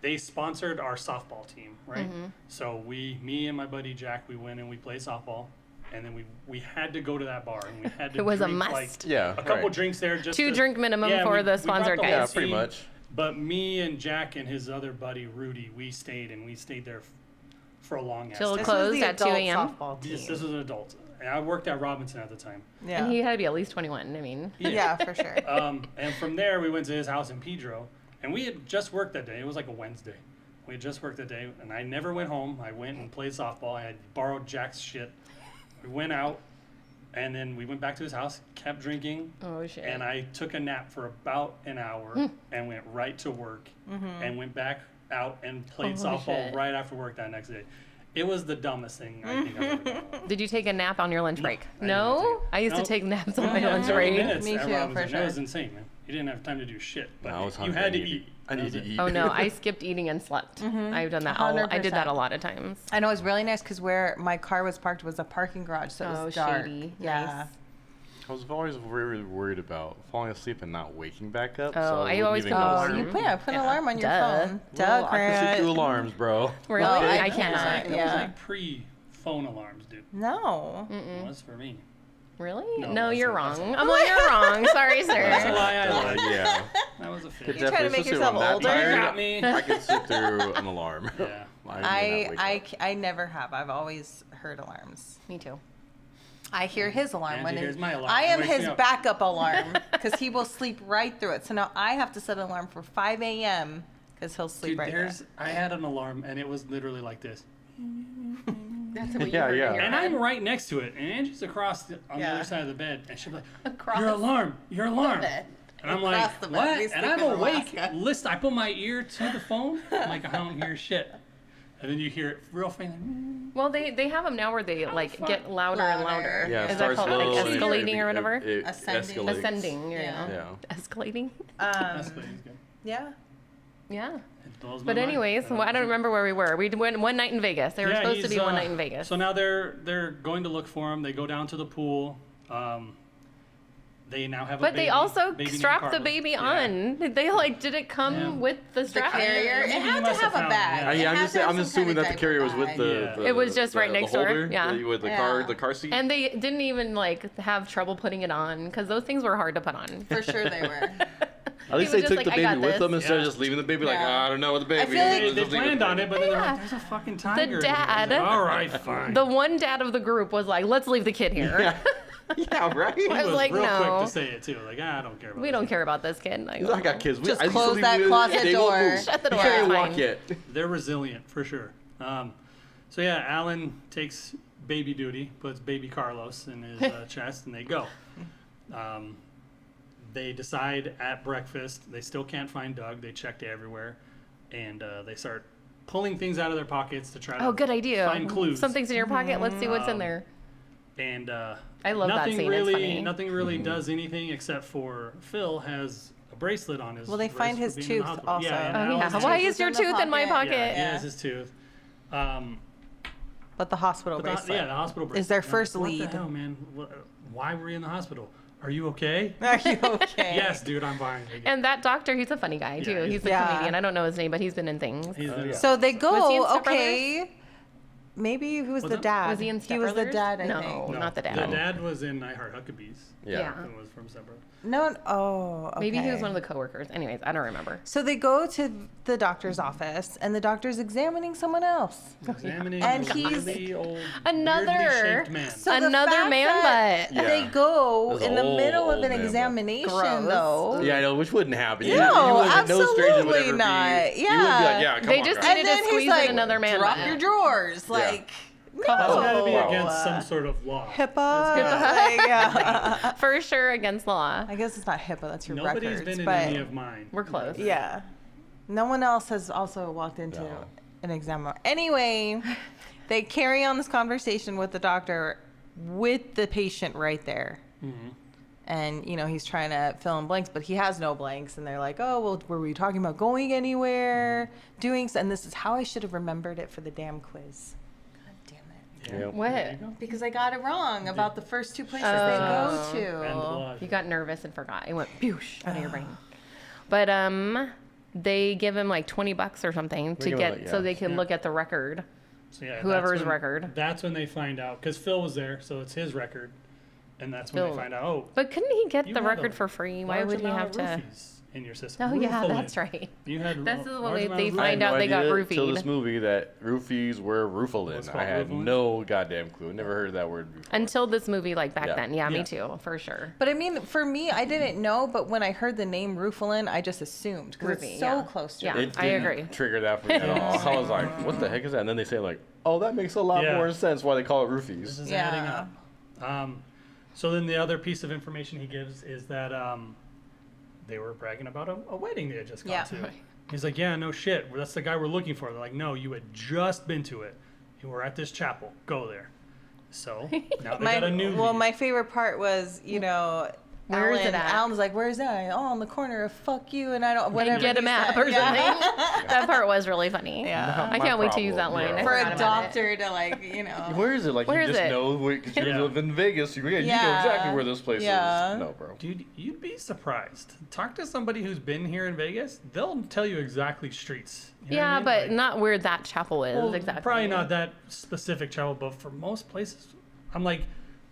they sponsored our softball team, right? So me and my buddy Jack, we went and we played softball, and then we had to go to that bar and we had to It was a drink, must. like, Yeah, a couple right. drinks there, just 2 to- drink minimum yeah, for we the brought sponsored the whole guys. Yeah, pretty team, much. But me and Jack and his other buddy Rudy, we stayed there for a long ass Till time. This was closed the at 2 adult a.m. softball team. This was an adult. And I worked at Robinson at the time. Yeah. And he had to be at least 21. I mean, Yeah, for sure. And from there, we went to his house in Pedro, and we had just worked that day. It was like a Wednesday. We had just worked that day, and I never went home. I went and played softball. I had borrowed Jack's shit. We went out, and then we went back to his house, kept drinking, oh shit. and I took a nap for about an hour and went right to work and went back out and played Holy softball shit. right after work that next day. It was the dumbest thing I think I've ever done. Did you take a nap on your lunch break? I didn't No? take- I used to Nope. take naps on We my had lunch 30 break. minutes Me at too, Robinson. for It sure. was insane, man. You didn't have time to do shit, but I was you hungry. had to eat. I That need was to it. eat. Oh no, I skipped eating and slept. I've done that. I did that a 100%. lot of times. I know it was really nice because where my car was parked was a parking garage, so it was Oh, dark. shady. Yeah. Nice. I was always really worried about falling asleep and not waking back up. Oh, so I wouldn't always even put an go to alarm. Oh, sleep. you put an alarm on your Duh. phone. Well, I can sleep Grant. through alarms, bro. Really? Well, I I That was cannot. like, that was yeah. like pre-phone alarms, dude. No. It was for me. Really? No, No, you're that's wrong. a- I'm like, you're wrong. Sorry, That's a sir. lie I lied. Yeah. That was a Could fake. You trying to definitely, make especially yourself when I'm older? that You tired, got me. I could sit through an alarm. Yeah. I never have. I've always heard alarms. Me too. I hear his alarm Angie when hears my alarm. I am Wakes me his up. backup alarm because he will sleep right through it. So now I have to set an alarm for 5 a.m. because he'll sleep Dude, right through it. I had an alarm and it was literally like this. That's what Yeah, you heard yeah. in your And head. I'm right next to it, and Angie's on the Yeah. other side of the bed, and she'll be like, Across "Your alarm, your alarm." bed. And I'm Across like, the bed. "What?" We And sleep I'm in awake. Alaska. Listen, I put my ear to the phone. I'm like, I don't hear shit. And then you hear it real faint. Like, Well, they have them now where they like fuck? get louder and Louder. louder. Yeah, it Is that starts called low. like and escalating it- or whatever? It Ascending. escalates. Ascending. Yeah. Yeah. Escalating. That's what he's good. Yeah. Yeah. It blows my But mind. anyways, well, I don't remember where we were. We went one night in Vegas. They were Yeah, supposed to he's, be one night in Vegas. So now they're going to look for him. They go down to the pool. They now have a But baby. they also baby named strapped the Carlos. baby Yeah. on. They like, did it come Yeah. with the strap? carrier. It Maybe had you to must have a found bag. it, It Yeah, had to have I'm some assuming kind that of the carrier was with diaper the, bag. the. It was just right the next door, holder, yeah. With the Yeah. car seat. And they didn't even like have trouble putting it on because those things were hard to put on. For sure they were. At least was they just took like, the "I baby got with this." them instead of Yeah. just leaving the baby like, Yeah. "Ah, I don't know what the baby. I feel like They Just leave planned the on it, but then they're Yeah. like, "There's a fucking tiger." dad- Like, all right, fine. The one dad of the group was like, "Let's leave the kid here." Yeah. Yeah, right. He I was like, real no. quick to say it too. Like, I don't care about We this don't kid." care about this kid. Like, I got kids. Just I used to close leave that them- closet they won't door. move. Shut the door, You can't it's walk fine. yet. They're resilient for sure. So yeah, Alan takes baby duty, puts baby Carlos in his chest, and they go. They decide at breakfast. They still can't find Doug. They checked everywhere, and they start pulling things out of their pockets to try to Oh, good idea. find clues. Something's in your pocket. Let's see what's in there. And I love that nothing scene, it's really, funny. nothing really does anything except for Phil has a bracelet on his. Well, they wrist find for his being in the tooth hospital. also. Yeah, and Oh yeah. Alan's Why tooth is your in the tooth in my pocket. pocket? Yeah, he Yeah. has his tooth. But the hospital But the, bracelet. yeah, the hospital bracelet. Is their I'm like, first what lead. the hell, man? Why were you in the hospital? Are you okay? Are you okay? Yes, dude, I'm fine. And that doctor, he's a funny guy too. Yeah, He's a Yeah. comedian. I don't know his name, but he's been in things. He's the- yeah. So they Was he in go, Step okay. Maybe he was Was the it? dad. Was he in He Step was the Brothers? dad, I No. think. No, not the dad. The dad was in I Heart Huckabees. Yeah. It was from Step Brothers. No, oh, okay. Maybe he was one of the coworkers. Anyways, I don't remember. So they go to the doctor's office, and the doctor's examining someone else. Examining And a he's- really old, Another- weirdly shaped man. So the Another fact man that butt. They Yeah. go That's in the old, middle of old an man butt. examination, Gross. though. Yeah, I know, which wouldn't happen. No, No, no stranger absolutely would ever not. Be, You wouldn't be like, Yeah. yeah, come They on, just guys. needed to squeeze in another man drop butt. your drawers. Like, It's got to be no. against some sort of law. HIPAA. gotta- Like, yeah. For sure against law. I guess it's not HIPAA. That's your Nobody's records. been in but any of mine. We're close. yeah. No one else has also walked into No. an exam room. Anyway, they carry on this conversation with the doctor with the patient right there. Mm-hmm. And, he's trying to fill in blanks, but he has no blanks. And they're like, oh, well, were we talking about going anywhere? And this is how I should have remembered it for the damn quiz. God damn it. Yep. What? Because I got it wrong about the first two places Oh. they go And the to. blood. You got nervous and forgot. It went boosh out of your brain. But they give him like $20 or something to give him, get like, so yeah. they can Yeah. look at the record. So yeah, Whoever's that's when- record. That's when they find out because Phil was there, so it's his record, and that's when Phil. they find out. Oh, But couldn't he get you the had record a for free? Why large would he amount have of to? roofies in your system? Oh yeah, Roofalin. that's right. You had This a is large when amount they of I had find no out they got idea roofied. till this movie that roofies were roofalin. What's I called had roofalin? no goddamn clue. Never heard that word before. Until this movie, like back Yeah. then. Yeah, me Yeah. too, for sure. But I mean, for me, I didn't know, but when I heard the name Roofalin, I just assumed because Roofie, it's so yeah. close to Yeah. it. I agree. Trigger that for me at all. I was like, what the heck is that? And then they say like, oh, that makes a lot Yeah. more sense why they call it This roofies. is Yeah. adding up. So then the other piece of information he gives is that they were bragging about a wedding they had just gone Yeah. to. He's like, yeah, no shit. That's the guy we're looking for. They're like, no, you had just been to it. You were at this chapel. Go there. So now they got a new lead. My favorite part was, Where is it at? Alan's like, where's that? Oh, on the corner of fuck you, and I don't, whatever. And get a he map said. or Yeah. something. That part was really funny. Yeah. I My can't wait to use that problem, line. yeah. I For forgot a about it. doctor to Where is it? Like Where you is just it? know because you Yeah. live in Vegas. You know Yeah. exactly where this place Yeah. is. No, bro. Dude, you'd be surprised. Talk to somebody who's been here in Vegas. They'll tell you exactly streets. You know what I Yeah, mean? but Like, not where that chapel is well, exactly. probably not that specific chapel, but for most places, I'm like,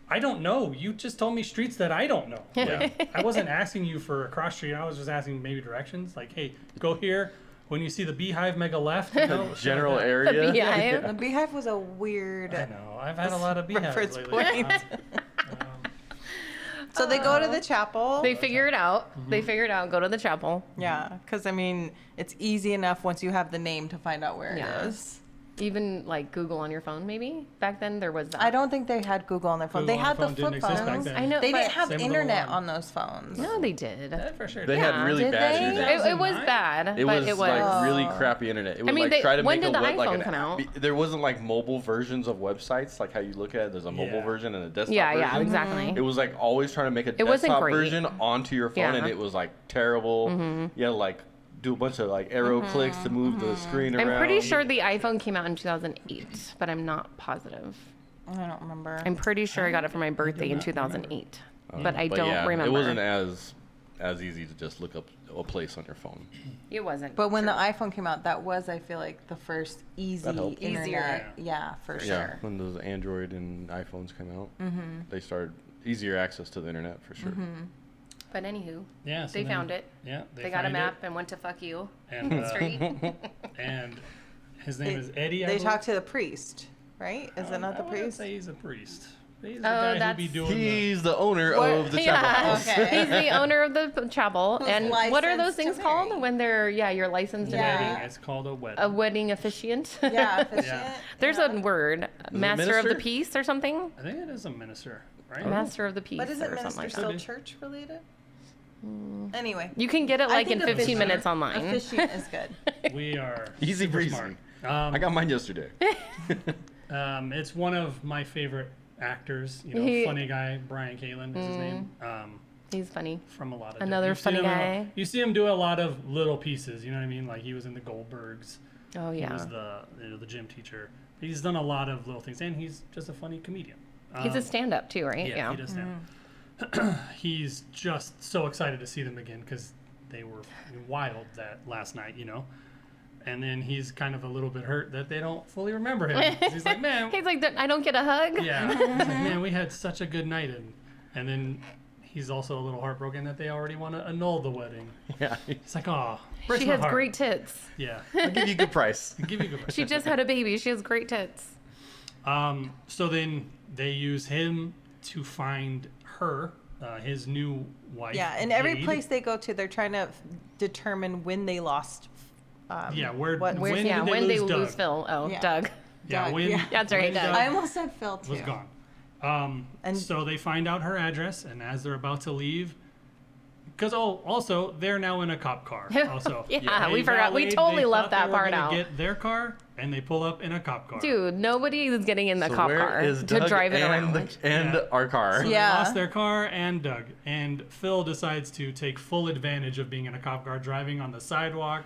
I don't know. You just told me streets that I don't know. Yeah. I wasn't asking you for a cross street. I was just asking maybe directions. Like, hey, go here. When you see the beehive, make a left. You know, shit General like that. area. beehive. The beehive was a weird. I know. I've had a lot of beehives reference lately. point. So they go to the chapel. They figure it out. Mm-hmm. They figure it out. Go to the chapel. Yeah, because I mean, it's easy enough once you have the name to find out where Yeah. it is. Even like Google on your phone, maybe. Back then there was that. I don't think they had Google on their phone. Google they on had the the phone didn't flip exist back phones. then. I know. They but didn't have Same with the internet one. on those phones. No, they did. Yeah, for sure. They Yeah. had really Did bad they? internet. It was 2009? bad, It but was it was. like really crappy internet. It would mean, like they- try to when make did a the web like iPhone an come out? There wasn't like mobile versions of websites like how you look at it. There's a mobile Yeah. version and a desktop Yeah, version. yeah, exactly. It was like always trying to make a It wasn't desktop great. version onto your phone, and Yeah. it was like terrible. You had to like do a bunch of like arrow clicks to move the screen around. I'm pretty sure the iPhone came out in 2008, but I'm not positive. I don't remember. I'm pretty sure I got it for my birthday in 2008, but I don't yeah, remember. It wasn't as easy to just look up a place on your phone. It wasn't. But when True. the iPhone came out, that was, I feel like, the first easy That helped. internet. Easier. Yeah, for Yeah, sure. when those Android and iPhones came out, they started easier access to the internet for sure. But anywho, Yeah, so they then- found it. Yeah, They got a find map it, and went to fuck you and street. and his name They- is Eddie. I They believe. talk to the priest, right? Is it not I the wouldn't priest? say he's a priest. He's Oh, the guy who that's- be doing the. He's the owner What? of the Yeah. chapel house. Okay. He's the owner of the chapel. Who's And what are those licensed to things marry. called when they're you're licensed to Yeah. marry? Wedding. It's called a wedding. A wedding officiant. Yeah, efficient. There's yeah. a word, master of the minister? peace or something. I think it is a minister, right? Master of the peace But or isn't something minister like still that. church related? Anyway. You can get it I like in think 15 officiant- minutes online. Officiant is good. We are Easy super breezy. smart. I got mine yesterday. It's one of my favorite actors. You know, He- funny guy Brian Callen is his name. He's funny. From a lot of Another you've seen funny him in guy. you see him do a lot of little pieces. You know what I mean? Like he was in the Goldbergs. Oh He yeah. was the gym teacher. He's done a lot of little things, and he's just a funny comedian. He's a stand-up too, right? Yeah, he does stand. He's just so excited to see them again because they were wild that last night, you know. And then he's kind of a little bit hurt that they don't fully remember him. He's like, man, He's like, I don't get a hug. yeah. He's like, man, we had such a good night, and then he's also a little heartbroken that they already want to annul the wedding. Yeah, It's like, oh, breaks She my has heart. great tits. Yeah, I'll give you a good price. give you a good. She just had a baby. She has great tits. So then they use him to find her, his new wife. Yeah, and every Jade. place they go to, they're trying to determine when they lost. Yeah, where what- when yeah, did they when they lose lose Doug? Phil. Oh, Yeah. Doug. Yeah, Doug, when yeah. That's right, when Doug. I almost said Phil too. was gone. And- So they find out her address, and as they're about to leave, Because also they're now in a cop car. Also, Yeah, They we forgot. We valeted- totally they left thought that they were part gonna out. Get their car, and they pull up in a cop car. Dude, nobody is getting in the So cop where car is to Doug drive it and around. Yeah. our car? So Yeah. they lost their car and Doug. And Phil decides to take full advantage of being in a cop car, driving on the sidewalk,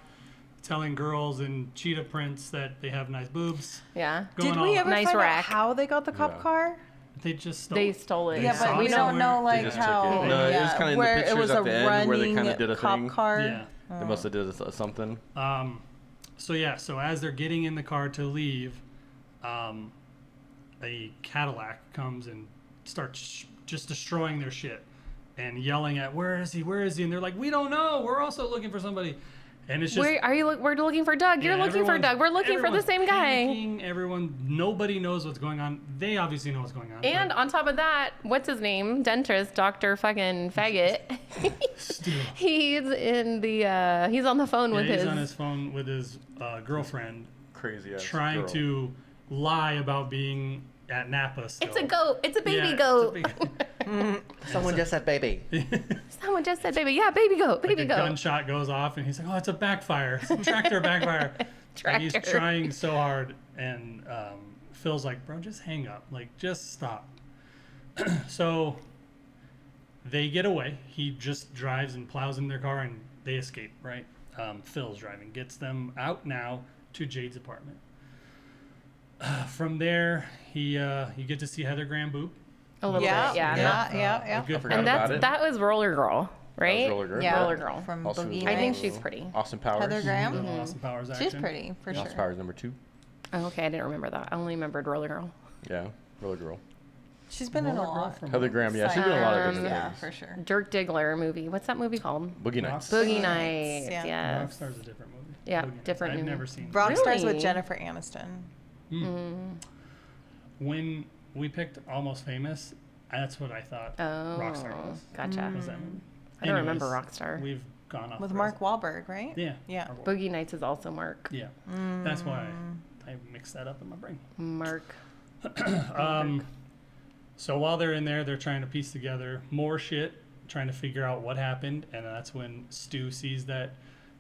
telling girls in cheetah prints that they have nice boobs. Yeah. Going Did we all- ever Nice find out rack. how they got the cop Yeah. car? They just stole. They stole it. Yeah, saw but it we don't somewhere. know They like just how. took it. No, it was kinda in the where it pictures was at a the end where they running kinda did a cop thing. car. Yeah. They must have did something. So as they're getting in the car to leave, a Cadillac comes and starts just destroying their shit and yelling at, "Where is he? Where is he?" And they're like, "We don't know. We're also looking for somebody." And it's just Where are you? We're looking for Doug. You're yeah, looking for everyone's- Doug. We're looking for the everyone's same guy. panicking, nobody knows what's going on. They obviously know what's going on. And but on top of that, what's his name? Dentist, Dr. fucking Faggot. still, He's in the he's on the phone with he's his on his phone with his girlfriend, Crazy ass trying girl. to lie about being at Napa. Still. It's a goat. It's a baby Yeah, it's a goat. big- Someone just said baby. Someone just said baby. Yeah, baby goat. Baby the goat. gunshot goes off, and he's like, "Oh, it's a backfire. It's a tractor backfire." Like, he's Tractor. trying so hard, and Phil's like, "Bro, just hang up. Like, just stop." So they get away. He just drives and plows in their car, and they escape. Right? Phil's driving, gets them out now to Jade's apartment. From there, you get to see Heather Graham Boop. A little Yeah, bit. Yeah. yeah. Good forgot And about it. that was Roller Girl, right? Roller Girl. Yeah, Roller Girl. from Also, Boogie I think Nights. she's pretty. Austin Powers. Heather Graham. Little Austin Powers action. She's pretty for Austin sure. Powers #2. Oh, okay, I didn't remember that. I only remembered Roller Girl. Yeah, Roller Girl. She's been in a Roller Girl lot. from Heather Graham. Yeah, she's been in a lot of different Yeah, things. for sure. Dirk Diggler movie. What's that movie called? Boogie Nights. Boogie Nights. yeah. Yes. Rockstar's a different movie. Yeah, Boogie Nights. different I've movie. never seen. Rockstars with Really? Jennifer Aniston. When we picked Almost Famous, that's what I thought Oh, Rockstar was. gotcha. Was that movie. I don't remember Anyways, Rockstar. We've gone off With the Mark rails. Wahlberg, right? Yeah. Yeah. Mark Wahlberg. Boogie Nights is also Mark. Yeah. That's why I mixed that up in my brain. Mark. So while they're in there, they're trying to piece together more shit, trying to figure out what happened, and that's when Stu sees that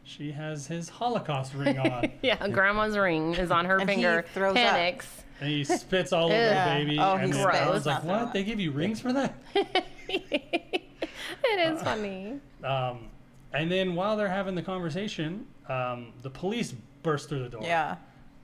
she has his Holocaust ring on, Yeah, Grandma's ring is on her And he finger. throws up. Panics. and he spits all over Yeah. the baby. Oh, and he then spits. Alan's like, Not throwing "What? up. They give you rings for that?" It is funny. And then while they're having the conversation, the police burst through the door. Yeah.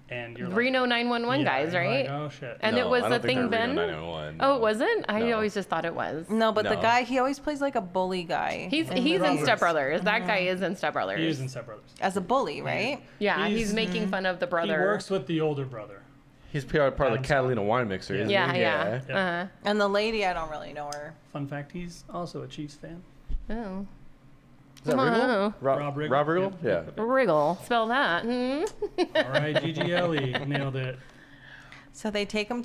And you're like, Reno 911 yeah, guys, you're right? Like, oh shit. And No, it was I the don't think thing they're Reno then. 911, Oh, no. it wasn't? I No. always just thought it was. No, but the No. guy, he always plays like a bully guy. He's in in movies. Step Brothers. That guy is in Step Brothers. He was in Step Brothers. As a bully, right? Yeah, he's He's- making fun of the He brother. works with the older brother. He's part of the Adam Catalina wine mixer, isn't Yeah, he? yeah. Yeah. And the lady, I don't really know her. Fun fact: he's also a Chiefs fan. Oh. Is that Riggle? Oh. Rob Riggle. Rob Riggle? Yep. Yeah. Wriggle. Spell that. Hmm? All right, GGLE nailed it. So they take him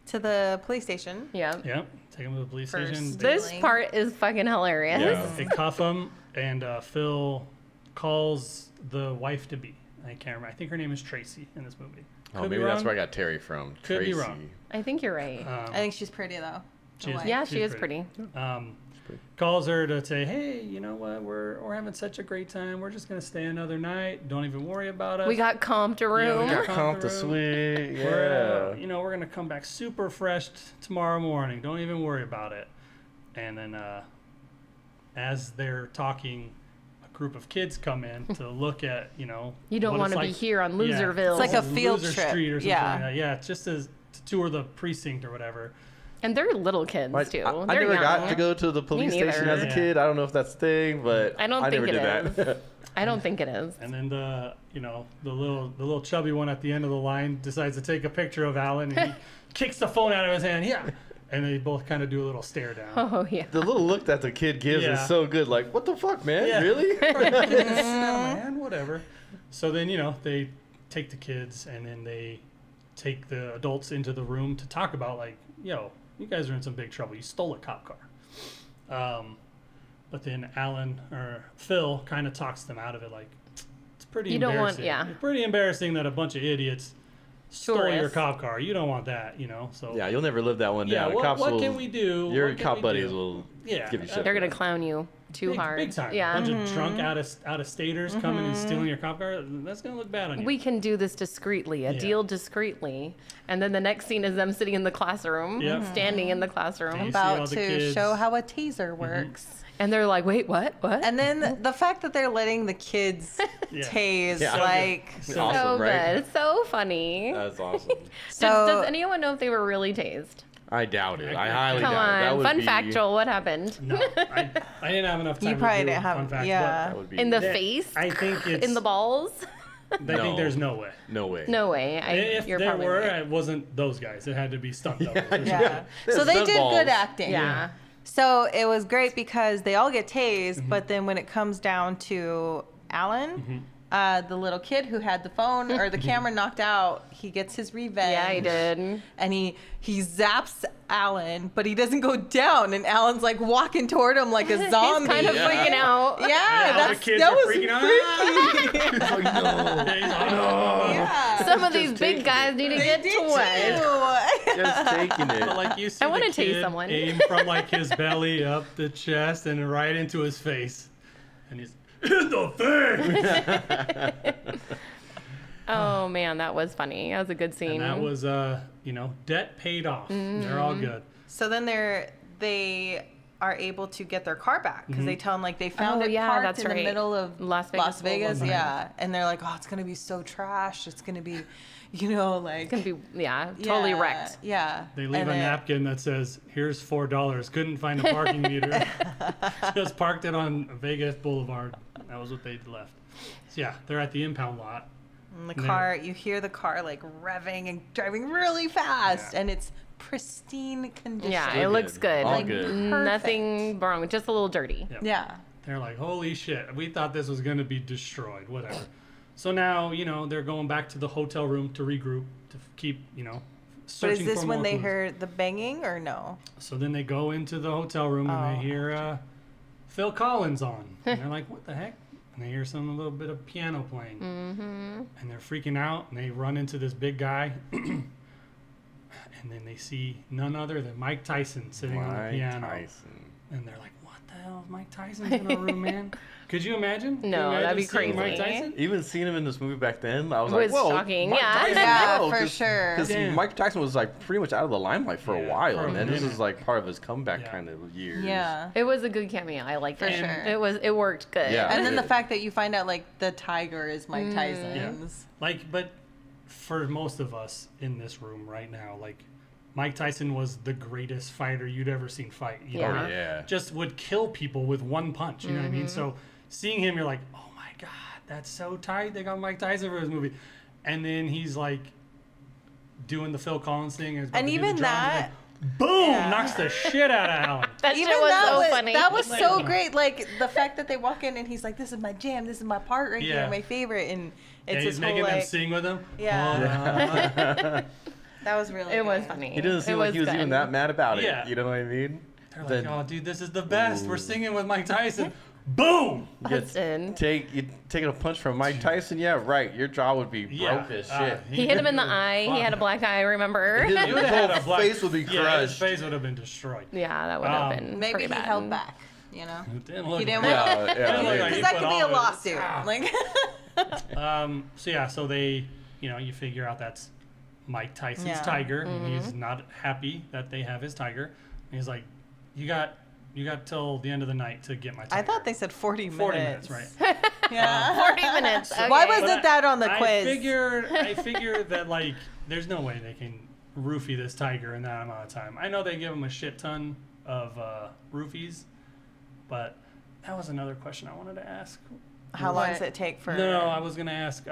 to the police station. Yeah. Yep. Take him to the police First. station. This Stealing. part is fucking hilarious. Yeah. They cuff him, and Phil calls the wife to be. I can't remember. I think her name is Tracy in this movie. Oh, Could be maybe that's wrong. where I got Terry from. Could be Tracy. wrong. I think you're right. I think she's pretty though. the She's- wife. Yeah, she's she is pretty. pretty. Calls her to say, "Hey, you know what? We're having such a great time. We're just gonna stay another night. Don't even worry about us. We got comped a Yeah, we room. got Comp the room. sweet. We're, Yeah. we're gonna come back super fresh tomorrow morning. Don't even worry about it." And then, as they're talking, a group of kids come in to look at, You don't what want it's to be like- here on yeah, Loserville. It's like a field Loser trip. Street or something Yeah. like that. Yeah, it's just to tour the precinct or whatever. And they're little kids I, too. I They're never young. got to go to the police neither. station as a Yeah. kid. I don't know if that's a thing, but I don't think never it did that. I don't think it is. And then the little chubby one at the end of the line decides to take a picture of Alan, and he kicks the phone out of his hand. Yeah, and they both kind of do a little stare down. Oh yeah. The little look that the kid gives Yeah. is so good. Like, what the fuck, man? Yeah. Really? Man, whatever. So then they take the kids, and then they take the adults into the room to talk about, like, yo, you guys are in some big trouble. You stole a cop car. But then Phil kind of talks them out of it, like, it's pretty You don't want- embarrassing. yeah. It's pretty embarrassing that a bunch of idiots stole your Tourists. cop car. You don't want that, you know. So Yeah, you'll never live that one yeah. down. The What cops will, can we do? Your What can cop we buddies do? will Yeah, give you shit. They're for gonna that. clown you too hard. Big time. Yeah. Bunch of drunk out of staters coming and stealing your cop car. That's gonna look bad on you. We can do this discreetly, a Yeah. deal discreetly. And then the next scene is them sitting in the classroom, Yep. standing in the classroom. They see all About the to kids. show how a taser works. And they're like, wait, what? What? And then the fact that they're letting the kids Yeah. tase, Yeah. like, So Awesome, so right? good. It's so funny. That's awesome. so. Does anyone know if they were really tased? I doubt it. I Come highly Come doubt it. That on. would Fun be, fact, Joel, what happened? No, I didn't have enough time. You to probably do didn't have- fun facts, yeah. That would be. In the but face? I think it's In the balls? I No. think there's no way. No way. No way. If You're there probably were, right. it wasn't those guys. It had to be stunt doubles. or Yeah. something. So they Stunt did balls. good acting. Yeah. So it was great because they all get tased, but then when it comes down to Alan, the little kid who had the phone or the camera knocked out, he gets his revenge. Yeah, he did. And he zaps Alan, but he doesn't go down, and Alan's like walking toward him like a zombie. He's kind of Yeah. freaking out. Yeah, Yeah, all the kids that are was freaking out. freaky. It's like, no. Yeah, he's like, "Oh." Yeah. Some of Just these taking big guys it. need to They get did to it. too. Just taking it. But like you see I wanna the tase kid someone. aim from like his belly up the chest and right into his face, and he's in the face. Oh man, that was funny. That was a good scene. And that was debt paid off. They're all good. So then they are able to get their car back because they tell them like they found Oh, it yeah, parked that's in the right. middle of Las Vegas Boulevard. yeah. And they're like, oh, it's gonna be so trash. It's gonna be, like It's gonna be totally yeah, wrecked. Yeah. They leave And a then- napkin that says, "Here's $4." Couldn't find a parking meter. Just parked it on Vegas Boulevard. That was what they left. So yeah, they're at the impound lot. And the And car, you hear the car like revving and driving really fast, Yeah. and it's pristine condition. Yeah, Still it looks good. good. All Like good. nothing wrong. Just a little dirty. Yep. Yeah. They're like, "Holy shit! We thought this was gonna be destroyed." Whatever. So now they're going back to the hotel room to regroup to keep But searching is this for when more they clues. heard the banging or no? So then they go into the hotel room and Oh. they hear Phil Collins on. And they're like, "What the heck?" And they hear a little bit of piano playing. Mm-hmm. And they're freaking out. And they run into this big guy. And then they see none other than Mike Tyson sitting on the Mike piano. Tyson. And they're like, "What the hell? Mike Tyson's in our room, man." Could you imagine? Could you No, that'd imagine be seeing Mike crazy. Tyson? Even seeing him in this movie back then, I was It like, was "Whoa, shocking, Mike yeah. Tyson, Yeah, no," for sure. Because Damn. Mike Tyson was like pretty much out of the limelight for a Yeah, while, for a and then this minute. is like part of his comeback Yeah. kind of years. Yeah. It was a good cameo. I liked For it. sure. It worked good. Yeah. And then the Yeah. fact that you find out like the tiger is Mike Tyson's. But for most of us in this room right now, like, Mike Tyson was the greatest fighter you'd ever seen fight. You know, Yeah. Oh, yeah. just would kill people with one punch. You know what I Mm-hmm. mean? So seeing him, you're like, "Oh my god, that's so tight. They got Mike Tyson for his movie," and then he's like doing the Phil Collins thing, and, he's about And to do the even drums, that- and boom, Yeah. knocks the shit out of Alan. That Even shit was that so was funny. that was so Like- great. Like the fact that they walk in and he's like, "This is my jam. This is my part right Yeah. here, my favorite." And it's And his he's whole making them like, sing with him. Yeah. that was really. It was good. funny. He doesn't seem like he was good. even that mad about it. Yeah. You know what I mean? They're like, Then- "Oh, dude, this is the best. We're singing with Mike Tyson." Boom. Austin. You taking a punch from Mike Tyson? Yeah, right. Your jaw would be broke as shit. He hit him in the eye. He had a black eye, remember? His He would have had a black face would be Yeah, his crushed. face would have been destroyed. Yeah, that would have been Maybe pretty he bad. held back. You know, It didn't look he didn't like want Yeah, yeah. Look like because he that put could be all a of it. lawsuit. Ah. Like, So they, you figure out that's Mike Tyson's Yeah. tiger, and he's not happy that they have his tiger. And he's like, "You got till the end of the night to get my tiger." I thought they said 40 minutes. 40 minutes, right? Yeah. 40 minutes. Okay. Why was But it that on the I quiz? figure that like, there's no way they can roofie this tiger in that amount of time. I know they give him a shit ton of roofies, but that was another question I wanted to ask. How long What? does it take for? No, I was gonna ask,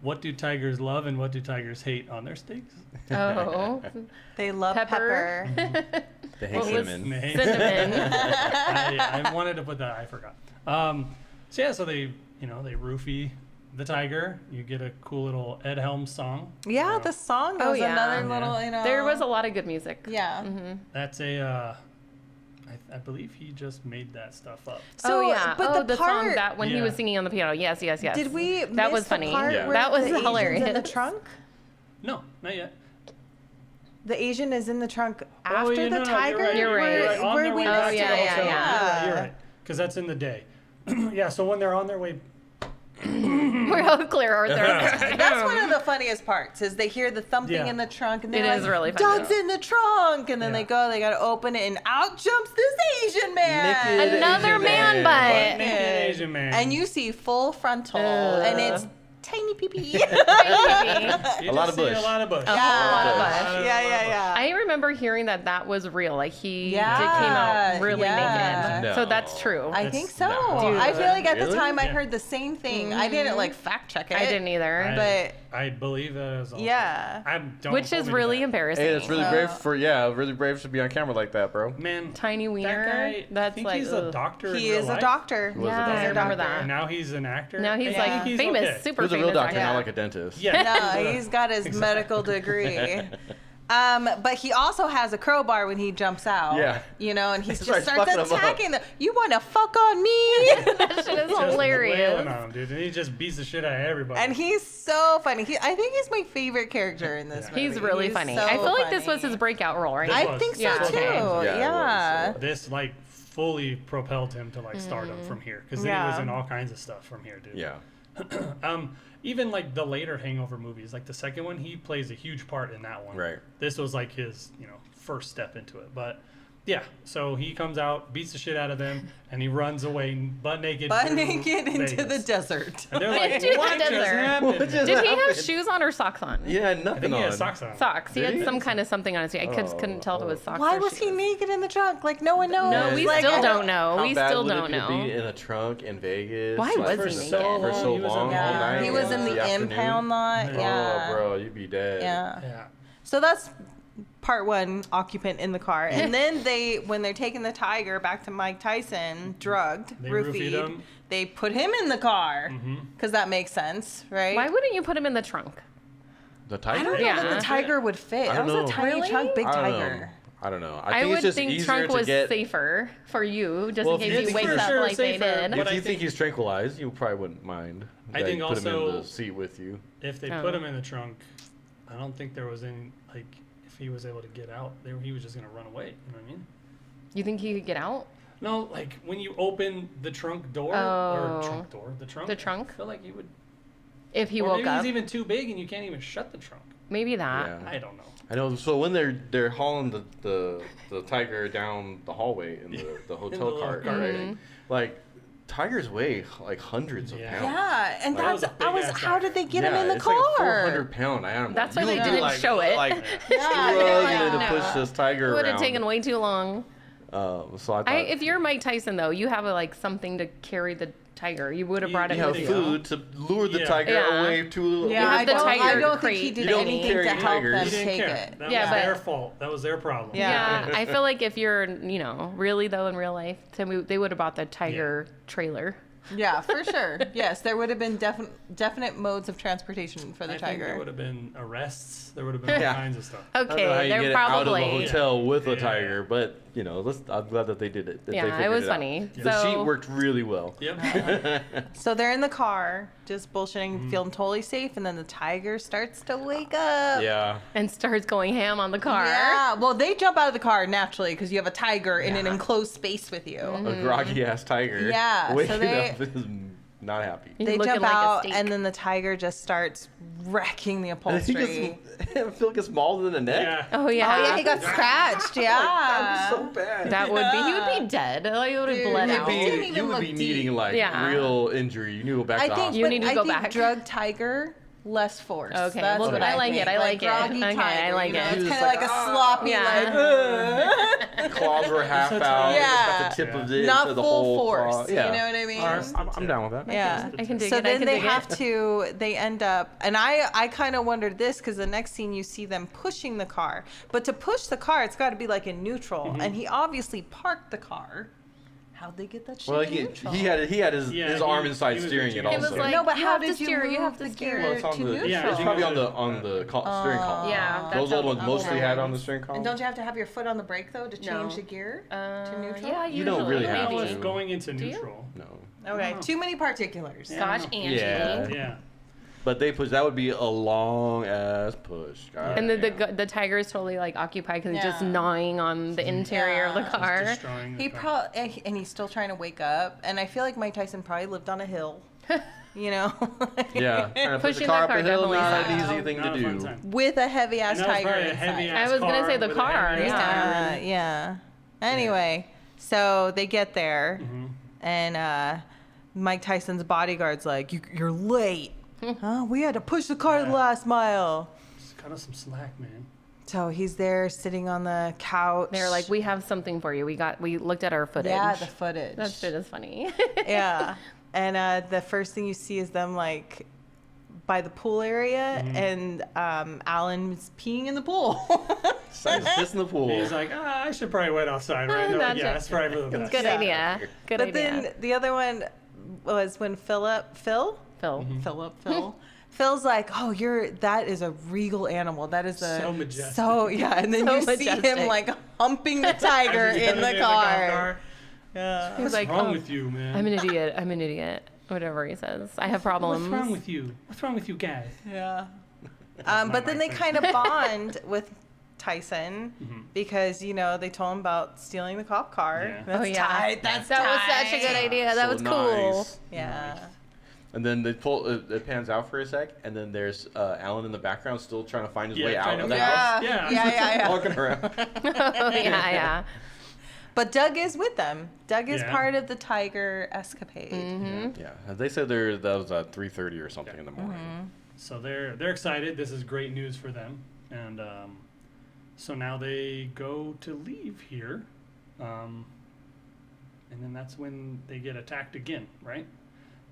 what do tigers love and what do tigers hate on their steaks? Oh, They love Pepper. pepper. They hate What was- cinnamon. cinnamon. I wanted to put that. I forgot. So they roofie the tiger. You get a cool little Ed Helms song. Yeah, the song Oh, was yeah. another Yeah. little. There was a lot of good music. Yeah. That's a. I believe he just made that stuff up. So, oh yeah. but the song part- that when he was Yeah. singing on the piano. Yes. Did we? That miss was the funny. part Yeah. where That was the Asians in the hilarious. trunk. No, not yet. The Asian is in the trunk Oh, after yeah, the no, tiger. You're right. You're right. On Where their we way missed back Oh, to yeah, the yeah, hotel. yeah. You're right. Because that's in the day. Yeah, so when they're on their way, We're all clear, Arthur. That's one of the funniest parts is they hear the thumping Yeah. in the trunk and It they're is like, really funny. Doug's in the trunk, and then Yeah. they gotta open it, and out jumps this Asian man. Naked Another Asian man butt butt. naked Asian man. And you see full frontal, and it's tiny pee-pee. A You A lot just of see bush. A lot of bush. whole lot of bush. Yeah. I remember hearing that was real. Like he Yeah, did came out really yeah. naked. No. So that's true. I That's- think so. no. I feel like at the Really? time I Yeah. heard the same thing. I didn't like fact check it. I didn't either. But I believe that is also. yeah. I don't Which hold is me to really that. embarrassing. Hey, that's really brave really brave to be on camera like that, bro. Man, Tiny wiener. that guy, That's I think like he's a ugh. doctor. He in real is a life. doctor. was a Yeah, doctor. I remember And that. now he's an actor. Now he's Yeah. I like think he's famous, okay. super He was a famous real doctor, actor. not like a dentist. Yeah. No, he's got his medical degree. But he also has a crowbar when he jumps out. Yeah. You know, and he just starts starts fucking 'em up. attacking them. You want to fuck on me? That shit is Just hilarious. wailing on him, dude. And he just beats the shit out of everybody. And he's so funny. I think he's my favorite character in this movie. He's really funny. so I feel like this was funny. his breakout role, right? This I was- think so Yeah, too. okay. Yeah, it Yeah. was, this like fully propelled him to like stardom from here because then he was Yeah. in all kinds of stuff from here, dude. Yeah. Even like the later Hangover movies, like the second one, he plays a huge part in that one. Right. This was like his, first step into it. But yeah, so he comes out, beats the shit out of them, and he runs away butt naked. Butt through naked into the Vegas. desert. And they're like, Into the what just desert. happened? What just Did he have happened? shoes on or socks on? Yeah, I nothing think he on. had socks on. Socks. He Did had he? some kind of something on his feet. I couldn't tell if it was socks. Why or was he shoes. naked in the trunk? Like no one knows. No, we Like, still I don't know. How We bad still would don't it know. be in a trunk in Vegas? Why was For he so naked? For so He was in long, the- all night. He was in the afternoon? impound lot. Oh, Yeah. Oh, bro, you'd be dead. Yeah. Yeah. So that's part one, occupant in the car. And then when they're taking the tiger back to Mike Tyson, drugged, They roofied, roofied him. they put him in the car. Because that makes sense, right? Why wouldn't you put him in the trunk? The I tiger? don't know Yeah. that the tiger would fit. I That don't was know. a tiny Really? trunk, big I don't know. tiger. I don't know. I think would it's just think easier trunk to was get. safer for you, just Well, in if case you you think wake for up sure like they safer, did. but If I you think- think he's tranquilized, you probably wouldn't mind. I that think you put him in also- the seat with you. If they Oh. put him in the trunk, I don't think there was any, like, if he was able to get out, he was just going to run away. You know what I mean? You think he could get out? No, like when you open the trunk door, Oh. or trunk door, the trunk. The trunk? I feel like you would. If he or woke maybe up? he's even too big and you can't even shut the trunk. Maybe that. Yeah. I don't know. I know. So when they're hauling the tiger down the hallway in the hotel little cart, cart, right? Mhm. Like tigers weigh like hundreds of Yeah. pounds. Yeah, and That was that's a big ass how did they get him Yeah, in the it's car? like a 400-pound animal. That's why You they would be didn't show it. Like Yeah, they're like, struggling to no. push this tiger It would around. have taken way too long. So I thought If you're Mike Tyson, though, you have something to carry the tiger. You would have brought it you have with you. food to lure the Yeah. tiger Yeah. away to. Yeah, have I the don't tiger think he crate. did You don't anything carry to help tigers. them He didn't take care. it. That Yeah, was but- their fault. That was their problem. Yeah. Yeah, I feel like if you're, really though in real life, they would have bought the tiger trailer. Yeah, for sure. Yes, there would have been definite modes of transportation for the I think there tiger. would have been arrests. There would have been all Yeah. kinds of stuff. I don't know how Okay, you they're get it out of the probably. hotel with a Yeah. tiger, but I'm glad that they did it. That they Yeah, it figured was out. funny. The So- sheet worked really well. Yep. So they're in the car, just bullshitting, feeling totally safe, and then the tiger starts to wake up. Yeah. And starts going ham on the car. Yeah, well, they jump out of the car naturally because you have a tiger in an enclosed space with you. Mm-hmm. A groggy ass tiger. Yeah, so Waking they- up is not happy. He's They looking jump like a out, steak. and then the tiger just starts wrecking the I upholstery. feel like it's mauled in the neck. Yeah. Oh yeah. Oh yeah, he got scratched. Yeah, That was so bad. That would be. He would be dead. Like, he would have Dude, bled it out. didn't even You would look be needing deep. like Yeah. real injury. You need to go back I to think, hospital. You need to I go think back. drug tiger, less force. Okay, That's well, what I like think. it, I like it. groggy Okay, I tiger, like you know, it. It's He was kind of like, like a sloppy, Yeah. Claws were half That's out. Yeah. Just got the tip of it not to the full whole force. claw. Yeah. You know what I mean? I'm down with that. Yeah. I can dig So it. I then can they dig have it. to, they end up, and I kind of wondered this because the next scene you see them pushing the car. But to push the car, it's got to be like in neutral. And he obviously parked the car. How'd they get that shit Well, in he neutral? had his Yeah, arm he inside was steering it reaching It was also. like, No, but you how have to did you steer, you move have to the steer. gear? Well, it's on to the neutral. Yeah, it's probably on the steering column. Yeah, Those that's old how ones the mostly other had on the ones. steering column. And don't you have to have your foot on the brake though to change No. the gear to neutral? Yeah, You don't really have maybe. I was going into Do you? neutral. No. Okay, Wow. too many particulars. Yeah. Gosh, Angie. Yeah. Yeah. But they push. That would be a long ass push. God And damn. the tiger is totally like occupied because he's just Yeah. gnawing on the interior of the Yeah. car. Destroying the He car. probably and he's still trying to wake up. And I feel like Mike Tyson probably lived on a hill. You know. Yeah, trying to push the Pushing car that up a car hill, definitely not an sucks. easy thing Not to a fun do. time. With a heavy ass And that was tiger probably a inside. heavy I ass was gonna car say the with a car, heavy-ass yeah. tire in it. Yeah. Anyway, so they get there, Mm-hmm. and Mike Tyson's bodyguard's like, "You're late. Huh? We had to push the car the Yeah. last mile." Just cut us some slack, man. So he's there sitting on the couch. They're like, we have something for you. We looked at our footage. yeah, the footage. That shit is funny. Yeah. And the first thing you see is them like by the pool area, Mm-hmm. and Alan's peeing in the pool. Just in the pool. He's like, I should probably wait outside, right? They're like, That's yeah, it. that's probably for the best. Good Yeah. idea. Good But idea. then the other one was when Phil. Mm-hmm. Phil's like, "Oh, that is a regal animal. That is a So majestic. So yeah, and then So you see majestic. him like humping the tiger As he's in the getting car. Yeah. He's What's like, wrong "Oh, with you, man? I'm an idiot. I'm an idiot. Whatever he says. I have problems. What's wrong with you? What's wrong with you guys? Yeah. not But then my they thing. kind of bond with Tyson Mm-hmm. because they told him about stealing the cop car. Yeah. That's Oh, yeah. tight. That's That was tight. such a good idea. That So was cool. nice. Yeah. And then they pull. It pans out for a sec, and then there's Alan in the background still trying to find his Yeah, way out trying of to- the Yeah. house. Yeah. Yeah. Walking around. Oh, yeah. But Doug is with them. Doug is Yeah. part of the tiger escapade. Mm-hmm. Yeah, they said that was at 3:30 or something in the morning. Mm-hmm. So they're excited. This is great news for them, and so now they go to leave here, and then that's when they get attacked again, right?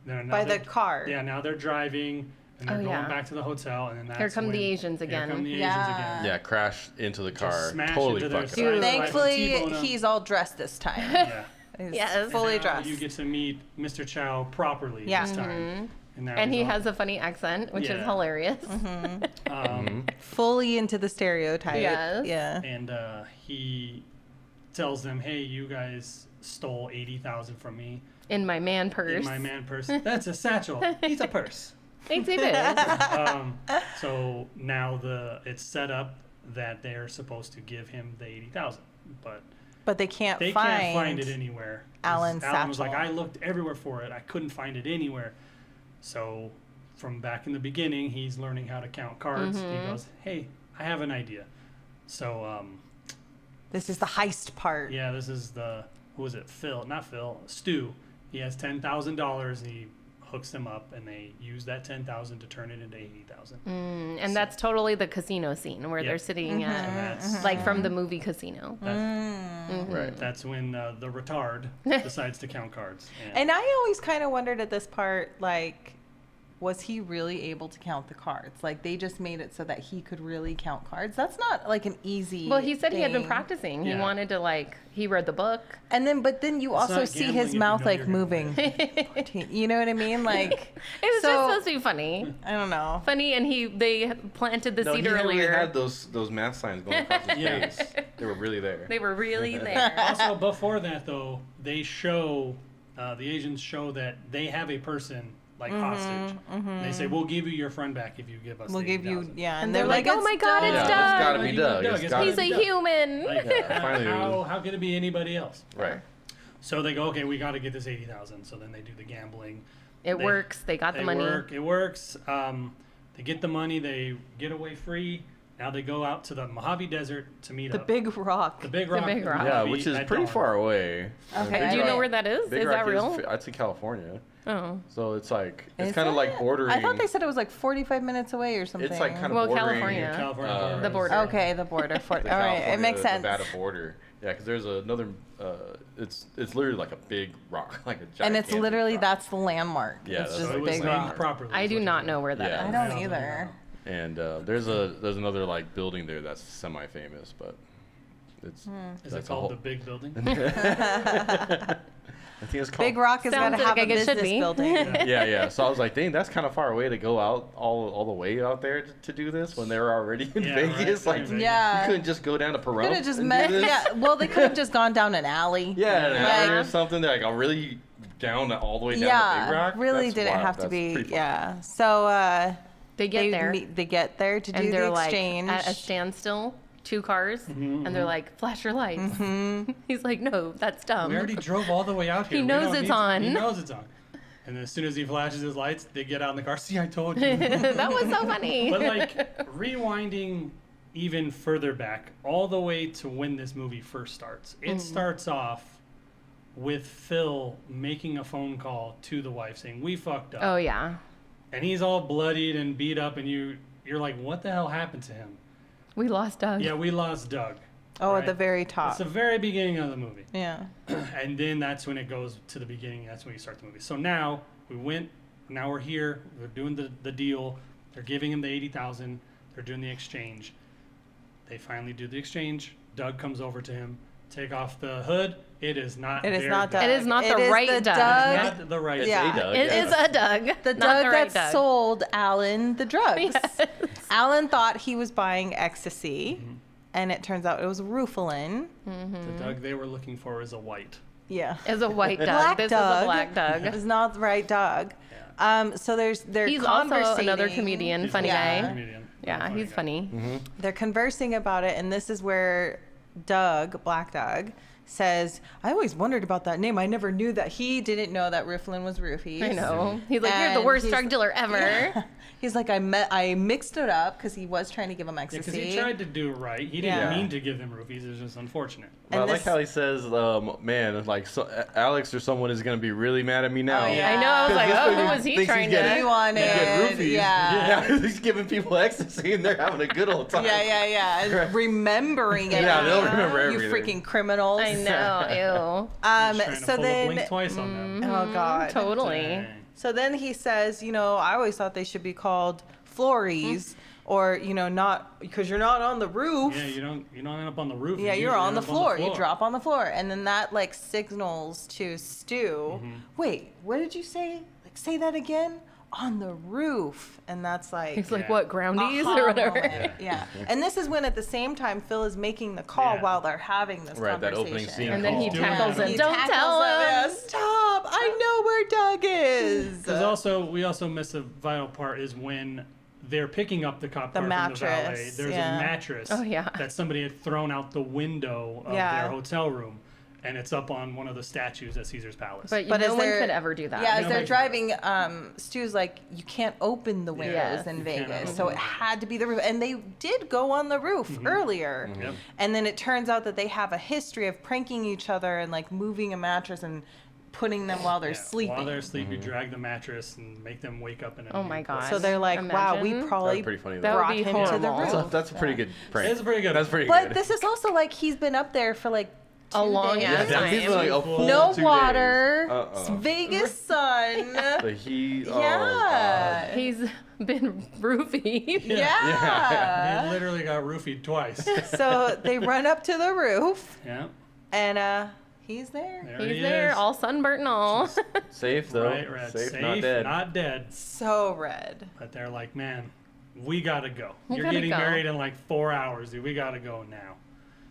Now By the they're- car. Yeah, now they're driving and they're Oh, going yeah. back to the hotel, and then that's Here come the when- Asians again. Here come the Asians Yeah. again. Yeah, crash into the car, smash totally into their fucked side. up. Right, Thankfully, T-bone him. he's all dressed this time. Yeah. He's Yes. fully And now dressed. You get to meet Mr. Chow properly Yeah. this time. Now And he's he all- has a funny accent, which Yeah. is hilarious. Fully into the stereotype. Yes. Yeah. and he tells them, "Hey, you guys stole 80,000 from me In my man purse. in my man purse. That's a satchel. He's a purse." Thanks, he did. So now it's set up that they're supposed to give him the 80,000, but But they can't they can't find it anywhere. 'Cause Alan's Alan was like, satchel. "I looked everywhere for it. I couldn't find it anywhere." So from back in the beginning, he's learning how to count cards. He goes, "Hey, I have an idea." So This is the heist part. yeah, this is who was it? Not Phil, Stu. He has $10,000. He hooks them up, and they use that 10,000 to turn it into 80,000. And that's totally the casino scene where Yep. they're sitting And at, that's like from the movie Casino. Right. that's when the retard decides to count cards. And I always kind of wondered at this part, like, was he really able to count the cards? Like, they just made it so that he could really count cards. That's not like an easy. Well, he said he had been thing. practicing. He Yeah. wanted to he read the book. But then you also not see gambling his if you mouth know like you're moving. You know what I mean? Like, It was So- just supposed to be funny. I don't know. Funny, and they planted the No, seed he really earlier. had those math signs going across his Yeah. face. They were really there. They were really there. Also, before that, though, they show the Asians show that they have a person like hostage. They say, "We'll give you your friend back if you give us." We'll the give you, 80,000." yeah. And they're like, "Oh "It's my God, it's Doug." Yeah, it's Doug. gotta be Like, Doug. Doug, It's it's gotta He's be a Doug. human. Like, Yeah, finally. how could it be anybody else? Right. So they go, "Okay, we got to get this 80,000." So then they do the gambling. It They- works. They got the They money. work. It works. They get the money. They get away free. Now they go out to the Mojave Desert to meet The up. big rock. The big rock. big in rock. Yeah, Mojave which is at pretty dawn. far away. Okay. Big Do you know Rock- where that is? Big Is Rock that real? I'd say California. Oh. So it's like it's Is kind of it? like bordering. I thought they said it was like 45 minutes away or something. it's like kind of Well, bordering. California. California. The border. Okay, the border. All the right, it makes sense. Nevada border. Yeah, because there's another. It's literally like a big rock, like a giant. And it's literally that's the landmark. Yeah, it's that's just So a it was big named rock. properly. I is do what not it know is. where that is. Yeah. I don't either. And there's another like building there that's semi-famous, but it's Is it that's a called whole- the Big Building? I think it's called Big Rock has got to Sounds have like a it should business be. building. Yeah. So I was like, dang, that's kind of far away to go out all the way out there to do this when they were already in Yeah, Vegas. right, Like, Vegas. Yeah. you couldn't just go down to Pahrump. Could have just and met. do this? Yeah. Well, they could have just gone down an alley. Yeah, an Like- alley or something. They're like a really down all the way down to Yeah, Big Rock. really That's didn't wild. have to That's be. pretty funny. Yeah. So They get there. They get there to do and they're the like exchange. at a standstill, 2 cars, and they're like, flash your lights. He's like, no, that's dumb. We already drove all the way out here. He We knows don't it's need to- on. He knows it's on. And as soon as he flashes his lights, they get out in the car. See, I told you. That was so funny. But like rewinding even further back, all the way to when this movie first starts. It starts off with Phil making a phone call to the wife saying, "We fucked up." Oh yeah, And he's all bloodied and beat up, and you're like, "What the hell happened to him?" we lost Doug. Yeah, we lost Doug. at the right? very top. It's the very beginning of the movie. Yeah. And then that's when it goes to the beginning. That's when you start the movie. So now now we're here. They're doing the deal. They're giving him the 80,000. They're doing the exchange. They finally do the exchange. Doug comes over to him. Take off the hood. It is not. It is their not Doug. It is not the It is right the Doug. Doug. It's not the right. Yeah. Hey, Doug, It yeah. is a Doug. The not Doug the right that Doug. sold Alan the drugs. Yes. Alan thought he was buying ecstasy, and it turns out it was Rufalin. The Doug they were looking for is a white. Yeah. Is a white Doug. Black This Doug. is a black Doug. It's not the right Doug. So they're He's also another conversating. comedian, He's funny a Yeah. guy. comedian. Yeah, Funny he's guy. funny. They're conversing about it, and this is where Black Doug, says, "I always wondered about that name. I never knew that." He didn't know that Rufalin was roofies. I know. He's like, you're the And worst he's- drug dealer ever. Yeah. He's like, I mixed it up because he was trying to give him Yeah, because ecstasy. he tried to do it right. He didn't Yeah. mean to give them roofies. It was just unfortunate. But I And like this- how he says, man, like Alex or someone is gonna be really mad at me now. Oh, yeah. I know. I was like, Because oh, this who dude was he thinks trying he's to? He wanted, Get roofies. yeah. Now he's giving people ecstasy and they're having a good old time. Yeah. And remembering it. Yeah, they'll remember You everything. freaking criminals. I know. He's trying to So pull a blink then, twice on them. oh god. Totally. Dang. So then he says, I always thought they should be called Flories, or not because you're not on the roof. Yeah, you don't end up on the roof. Yeah, You you're usually on end the up floor. You drop on the floor, and then that like signals to Stu. Mm-hmm. Wait, what did you say? Like, say that again. On the roof, and that's like. He's like, Yeah. what, groundies aha or whatever? moment. Yeah. And this is when at the same time Phil is making the call Yeah. while they're having this Right, that conversation. opening scene. And then he Doing tackles it. him. He Don't tackles tell him, him. yeah, stop! I know where Doug is. Because we also miss a vital part is when they're picking up the cop The car from the valet. mattress, There's yeah. a mattress Oh, yeah. that somebody had thrown out the window of Yeah. their hotel room, and it's up on one of the statues at Caesar's Palace. But, But no as one they're- could ever do that. Yeah, as No, they're like- driving, Stu's like, you can't open the windows Yes. in You can't Vegas, open so the it windows. had to be the roof. And they did go on the roof earlier, Yep. and then it turns out that they have a history of pranking each other and like moving a mattress and putting them while they're Yeah, sleeping. While they're asleep, you drag the mattress and make them wake up in a Oh new my place. God. So they're like, wow, we Imagine. probably That's pretty funny, That though. would brought be him to the horrible. roof. That's a pretty good prank. It's pretty good. That's pretty But good. this is also like he's been up there for like A 2 long days. ass yeah, time. he's like a full No 2 days. water. It's Vegas sun. The heat. Oh, Yeah. God. He's been roofied. Yeah. He literally got roofied twice. So they run up to the roof, Yeah, and he's there. there He's he there, is. all sunburnt and all. Safe, though. Right, red. Safe, not dead. Not dead. So red. But they're like, man, we gotta go. We You're gotta getting go. married in like 4 hours, dude. We gotta go now.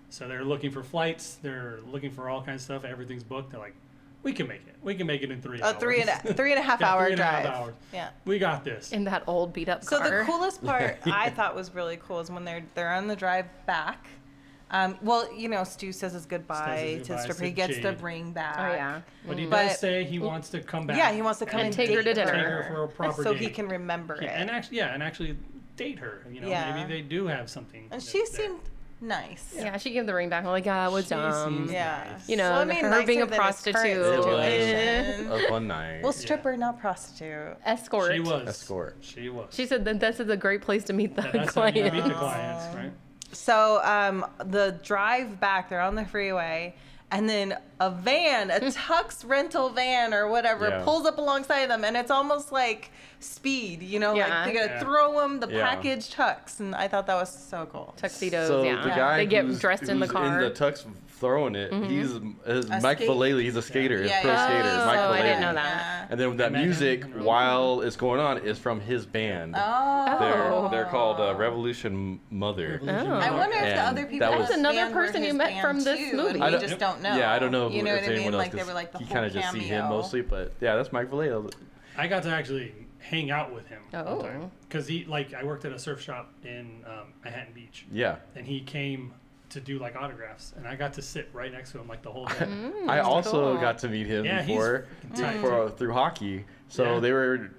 So they're looking for flights. They're looking for all kinds of stuff. Everything's booked. They're like, we can make it. We can make it in 3 hours. A 3.5 Yeah, hour 3.5 drive. hours. Yeah. We got this. In that old beat up So car. the coolest part I thought was really cool is when they're on the drive back. Stu says his goodbye Says his to the goodbyes stripper. to He gets the Jade. ring back. Oh, yeah. But he But- does say he wants to come back. Yeah, he wants to come And and take her date to dinner. Take her for a proper so date. he can remember it. And actually date her. Yeah. Maybe they do have something. And that's she there. seemed nice. Yeah, she gave the ring back. I'm like, ah, it was She dumb. seems Yeah. nice. You know, Well, I mean, her being a nicer than his current prostitute. It was situation. a fun night. Well, stripper, not prostitute. Escort. She was. Escort. She was. She said that this is a great place to meet the That's how you client. meet the clients, right? So the drive back, they're on the freeway, and then a van, a Tux rental van or whatever, Yeah. pulls up alongside them, and it's almost like Speed, like Yeah. they're gonna Yeah. throw them the Yeah. package Tux, and I thought that was so cool. Tuxedos, So yeah. the guy They get who's- dressed in the who's car. in the tux throwing it. He's Mike skate- Vallely. He's a skater. He's a pro yeah. skater. Oh, Mike I didn't Vallely. know that. Yeah. And then that Met him music, in real while it's going on, is from his band. Oh. They're called Revolution Mother. Oh. I wonder if the And other people that in was- this That's another band were person you his met band from this too, movie. and I we don't- just don't know. Yeah, I don't know You know if what I anyone mean? else. Like they 'cause were like the he whole kind of just see him cameo. mostly, but yeah, that's Mike Vallely. I got to actually hang out with him. Oh. Because I worked at a surf shop in Manhattan Beach, Yeah. and he came to do like autographs, and I got to sit right next to him like the whole day. I also cool. got to meet him Yeah, he's before freaking tight, through hockey. So Yeah. they were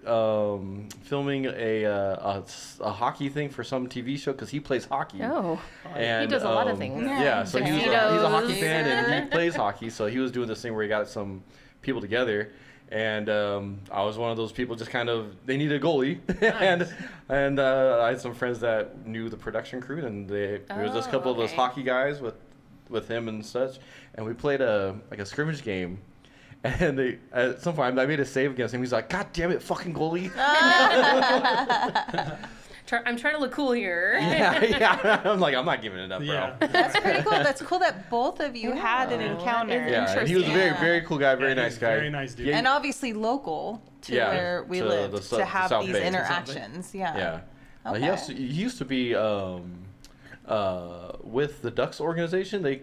filming a hockey thing for some TV show because he plays hockey. Oh. And, He does a lot of things. Yeah, so he's a Tuxedos. hockey fan and he plays hockey. So he was doing this thing where he got some people together, and I was one of those people. Just kind of they needed a goalie, and I had some friends that knew the production crew, and there was just a couple of those okay. hockey guys with him and such, and we played a scrimmage game. And at some point, I made a save against him. He's like, "God damn it, fucking goalie!" I'm trying to look cool here. yeah. I'm like, I'm not giving it up, bro. Yeah. That's pretty cool. That's cool that both of you had an encounter. Yeah, and he was a very, Interesting. very cool guy, very Yeah, nice he's guy. very nice dude. Yeah, And obviously local to Yeah, where we to lived the to have South these Bay. interactions. Yeah. yeah. Okay. He used to be with the Ducks organization. They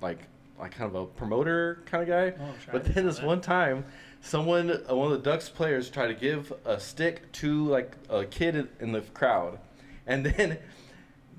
like kind of a promoter kind of guy. Oh, sure, I But didn't then know this that. one time, one of the Ducks players tried to give a stick to like a kid in the crowd, and then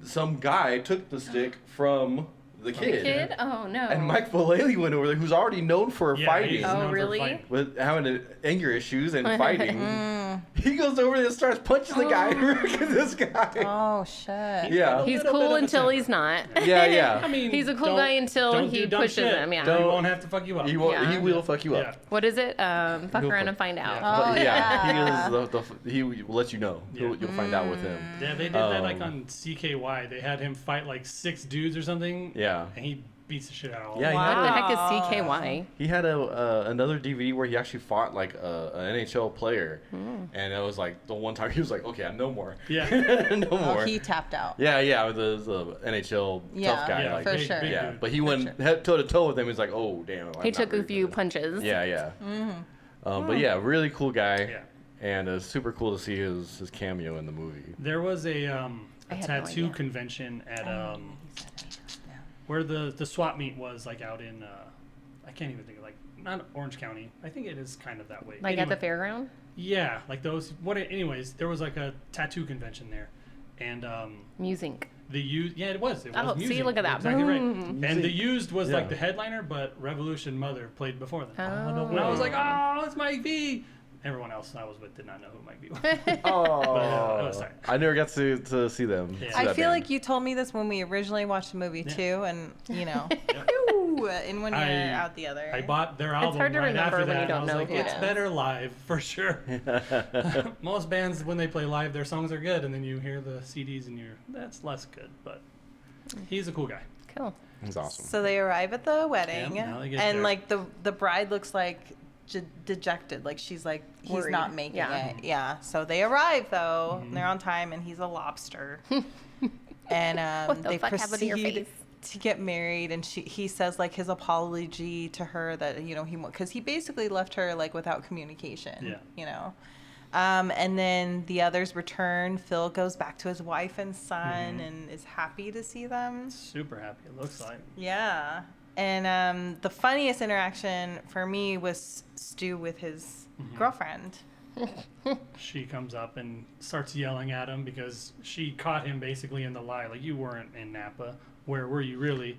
some guy took the stick from the kid. Kid? Oh no. And Mike Vallely went over there, who's already known for Yeah, fighting. he's Oh, known for really? fighting. With having anger issues and fighting. He goes over there and starts punching the guy. Look at this guy. Oh shit. Yeah. He's little bit cool of a until temper. he's not. Yeah, yeah. I mean, He's a cool don't- guy until don't he do dumb pushes shit. him, yeah. He Don't- won't have to fuck you up. He will. Yeah. He will fuck you Yeah. up. What is it? Fuck He'll around fuck- and find out. Yeah. Oh, But yeah. he will let you know. Yeah. You'll find out with him. Yeah, they did that like Um, on CKY. They had him fight like 6 dudes or something. Yeah. And he beats the shit out of all Yeah, of them. he had What the Wow. heck is CKY? He had another DVD where he actually fought like an NHL player, and it was like the one time he was like, "Okay, no more, Yeah. no more." Oh, he tapped out. Yeah, the NHL Yeah, tough guy. Yeah, like, for big, sure. big yeah, dude. but he went sure. head toe to toe with him. He's like, "Oh damn." He took a few punches. Yeah, yeah. But yeah, really cool guy, Yeah. and super cool to see his cameo in the movie. There was a I had no tattoo idea. convention at where the swap meet was, like out in I can't even think of, like, not Orange County. I think it is kind of that way. Like at the Anyway, fairground? Yeah, like those. Anyways, there was like a tattoo convention there, and Music. the used. Yeah, it was. It was Oh, see, music. look at that. Exactly right. Boom. And the used was Yeah. like the headliner, but Revolution Mother played before them. Oh. And I was like, oh, it's Mike V. Everyone else I was with did not know who Mike V was. Oh, was tight. I never got to see them. Yeah. see I that feel band. like you told me this when we originally watched the movie Yeah. too, and you know, in one ear, I- out the other. I bought their album hard to right remember after when that. you don't and I know was like, who it it's is. better live for sure. Most bands, when they play live, their songs are good, and then you hear the CDs and that's less good. But he's a cool guy. Cool. It's awesome. So they arrive at the wedding, Yeah, now they get and there. like the bride looks like dejected, like she's like he's Worried. not making Yeah. it. Yeah. So they arrive though, and they're on time, and he's a lobster. And What the they fuck happened to your proceed face? to get married, and he says like his apology to her that because he basically left her like without communication. Yeah. And then the others return. Phil goes back to his wife and son and is happy to see them. Super happy, it looks like. Yeah. And the funniest interaction for me was Stu with his girlfriend. She comes up and starts yelling at him because she caught him basically in the lie. Like, you weren't in Napa. Where were you really?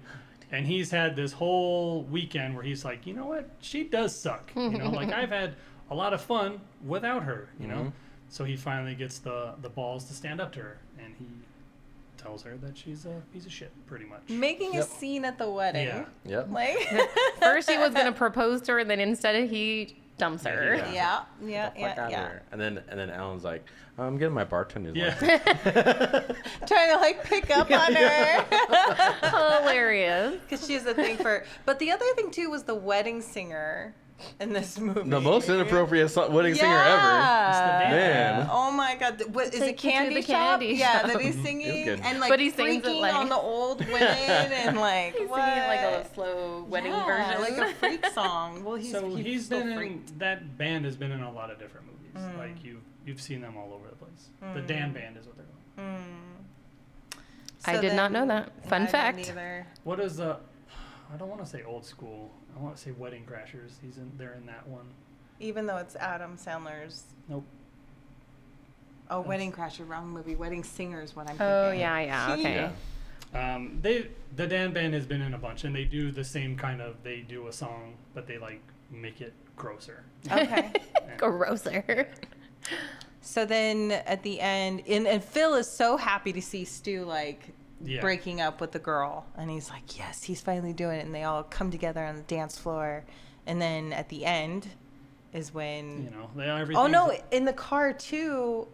And he's had this whole weekend where he's like, you know what? She does suck. Like, I've had a lot of fun without her, you know? So he finally gets the balls to stand up to her. And he tells her that she's a piece of shit, pretty much. Making a scene at the wedding. Yeah. Yep. Like, First he was gonna propose to her, and then instead he dumps her. Yeah. yeah. Fuck outta here. And then Alan's like, I'm getting my bartender's Yeah. license. Trying to like pick up on her. Hilarious. Because she has a thing for. But the other thing too was the wedding singer in this movie. The most inappropriate wedding singer ever. It's the band. Man. Oh my God! What is it? Take you to Candy the shop? candy Yeah, shop. that he's singing good. and like But he sings it freaking like- on the old women and like He's what? singing like a slow wedding version. like a freak song. Well, he's He's still been in, freaked. that band has been in a lot of different movies. Like you've seen them all over the place. The Dan Band is what they're called. I So did not know then- that. I Fun didn't fact. either. What is the? I don't want to say old school. I want to say Wedding Crashers. They're in that one. Even though it's Adam Sandler's. Nope. Oh, Wedding Crasher, wrong movie. Wedding Singer is what I'm thinking. Oh yeah, okay. Yeah. The Dan Band has been in a bunch, and they do the same kind of. They do a song, but they like make it grosser. Okay. Grosser. So then at the end, and Phil is so happy to see Stu like Yeah. breaking up with the girl, and he's like, yes, he's finally doing it, and they all come together on the dance floor, and then at the end is when You know, everything. oh no, in the car too.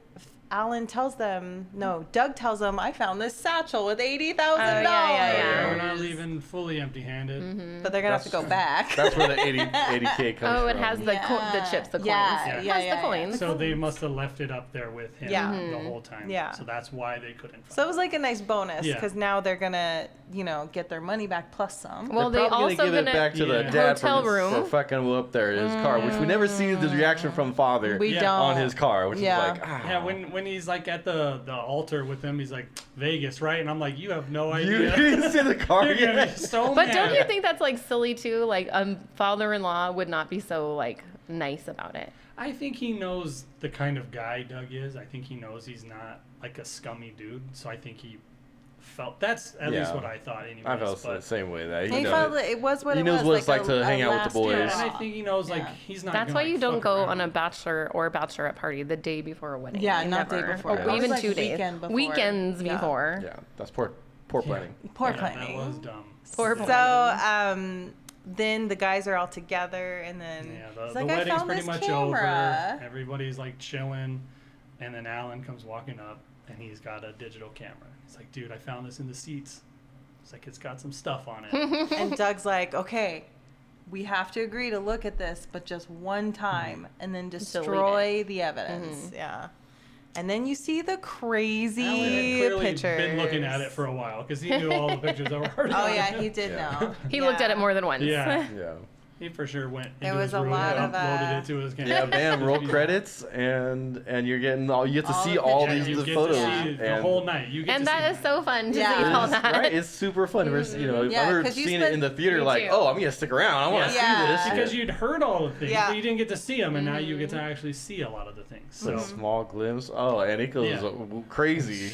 Alan tells them, no, Doug tells them, I found this satchel with $80,000. yeah. We're not leaving fully empty-handed. But they're gonna have to go back. That's where the 80K comes Oh, it from. has the the chips, the coins. Yeah, It yeah, has yeah, the coins. So they must have left it up there with him Yeah. the whole time. Yeah. So that's why they couldn't find So it was like a nice bonus Yeah. because now they're gonna, get their money back plus some. Well, they They're probably also gonna give gonna it back to the Yeah. dad hotel for, room. for fucking up there in his car, which we never see the reaction from father We Yeah. don't. on his car, which Yeah. is like, ah. Yeah, when he's like at the altar with them, he's like, Vegas, right? And I'm like, you have no You idea. didn't see the car You're gonna be yet. so But mad. don't you think that's like silly too? Like father-in-law would not be so like nice about it. I think he knows the kind of guy Doug is. I think he knows he's not like a scummy dude. So I think he felt that's at least Yeah. what I thought. Anyways, I felt but, the same way. That He knows felt it. like it was what He it knows was. what it's like to a hang out with the last boys. Yeah, straw. and I think he knows like Yeah. he's not. That's gonna, why like, you don't fuck go around. on a bachelor or bachelorette party the day before a wedding. Yeah, You not day never. before. Or It was even like 2 days. weekend before. Weekends Yeah. before. Yeah, that's poor planning. Poor Yeah, planning. That was dumb. Poor So then the guys are all together, and then Yeah, the he's like, I wedding's found pretty this much camera. over. Everybody's like chilling, and then Alan comes walking up, and he's got a digital camera. He's like, dude, I found this in the seats. It's like it's got some stuff on it. And Doug's like, okay, we have to agree to look at this, but just one time, and then destroy the evidence. Yeah. And then you see the Alan had crazy clearly pictures. been looking at it for a while because he knew all the pictures that were already Oh on yeah, it. he did Yeah. know. He looked at it more than once. Yeah. Yeah. He for sure went There into was his a room lot and of, uploaded it to his camera. Yeah, bam, roll credits, and you're getting all, you get to All see the all pictures. these You get photos. to see the and whole night. You get And to that see is so fun to Yeah. see all it's, that. right? It's super fun. You know, Yeah, I remember 'cause you seeing it in the theater, Me like, too. oh, I'm gonna stick around. I want to Yeah. see this. because shit. you'd heard all the things, Yeah. but you didn't get to see them, and now you get to actually see a lot of the things. So A small glimpse. Oh, and it goes Yeah. crazy.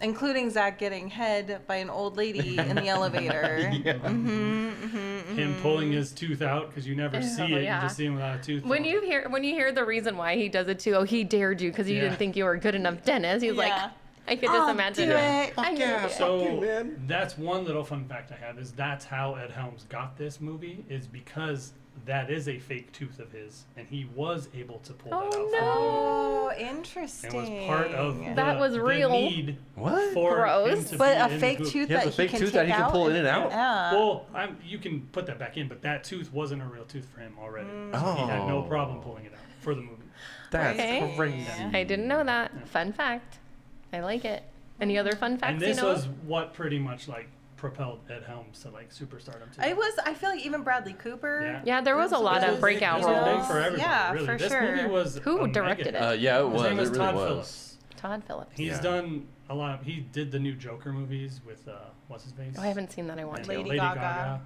Including Zach getting head by an old lady in the elevator. him pulling his tooth out because you never see it, yeah. you just see him without a tooth. When pulled. you hear the reason why he does it too, oh, he dared you because he Yeah. didn't think you were a good enough dentist. He's like, Yeah. I could just I'll imagine do it. it. I'm gonna do it. So you, man. that's one little fun fact I have is that's how Ed Helms got this movie is because that is a fake tooth of his and he was able to pull that out from Oh, interesting. the movie. And was part of That was the real. need What? for Gross. him to But be a in the fake movie. tooth He has that a fake he can tooth that he take can out pull in and out? Yeah. Well, you can put that back in, but that tooth wasn't a real tooth for him already. So he had no Oh. problem pulling it out for the movie. That's Okay. crazy. I didn't know that. Fun fact. I like it. Any other fun facts And you this know? was what pretty much like propelled Ed Helms to like superstardom too. I feel like even Bradley Cooper. Yeah. Yeah, there was a lot This of was breakout big, this was roles. big for everybody, Yeah, really. for This sure. movie was Who a directed mega it? hit. Yeah, it His was. name It is really Todd was. Phillips. Todd Phillips. He's Yeah. done a lot. He did the new Joker movies with what's his face? Oh, I haven't seen that. I want And to. Lady Gaga.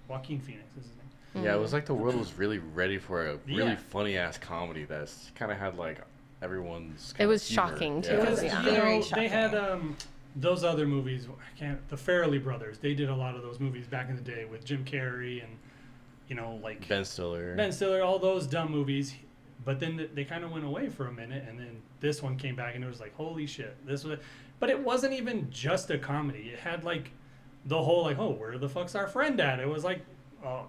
Joaquin Phoenix is his name. Yeah, it was like the world was really ready for a really Yeah. funny ass comedy that's kind of had like everyone's. It kinda was humor. shocking, too. Yeah. Because Yeah. you Very know, shocking. they had those other movies. The Farrelly brothers. They did a lot of those movies back in the day with Jim Carrey and like Ben Stiller. Ben Stiller, all those dumb movies. But then they kind of went away for a minute, and then this one came back, and it was like, holy shit, this was. But it wasn't even just a comedy. It had like the whole like, oh, where the fuck's our friend at? It was like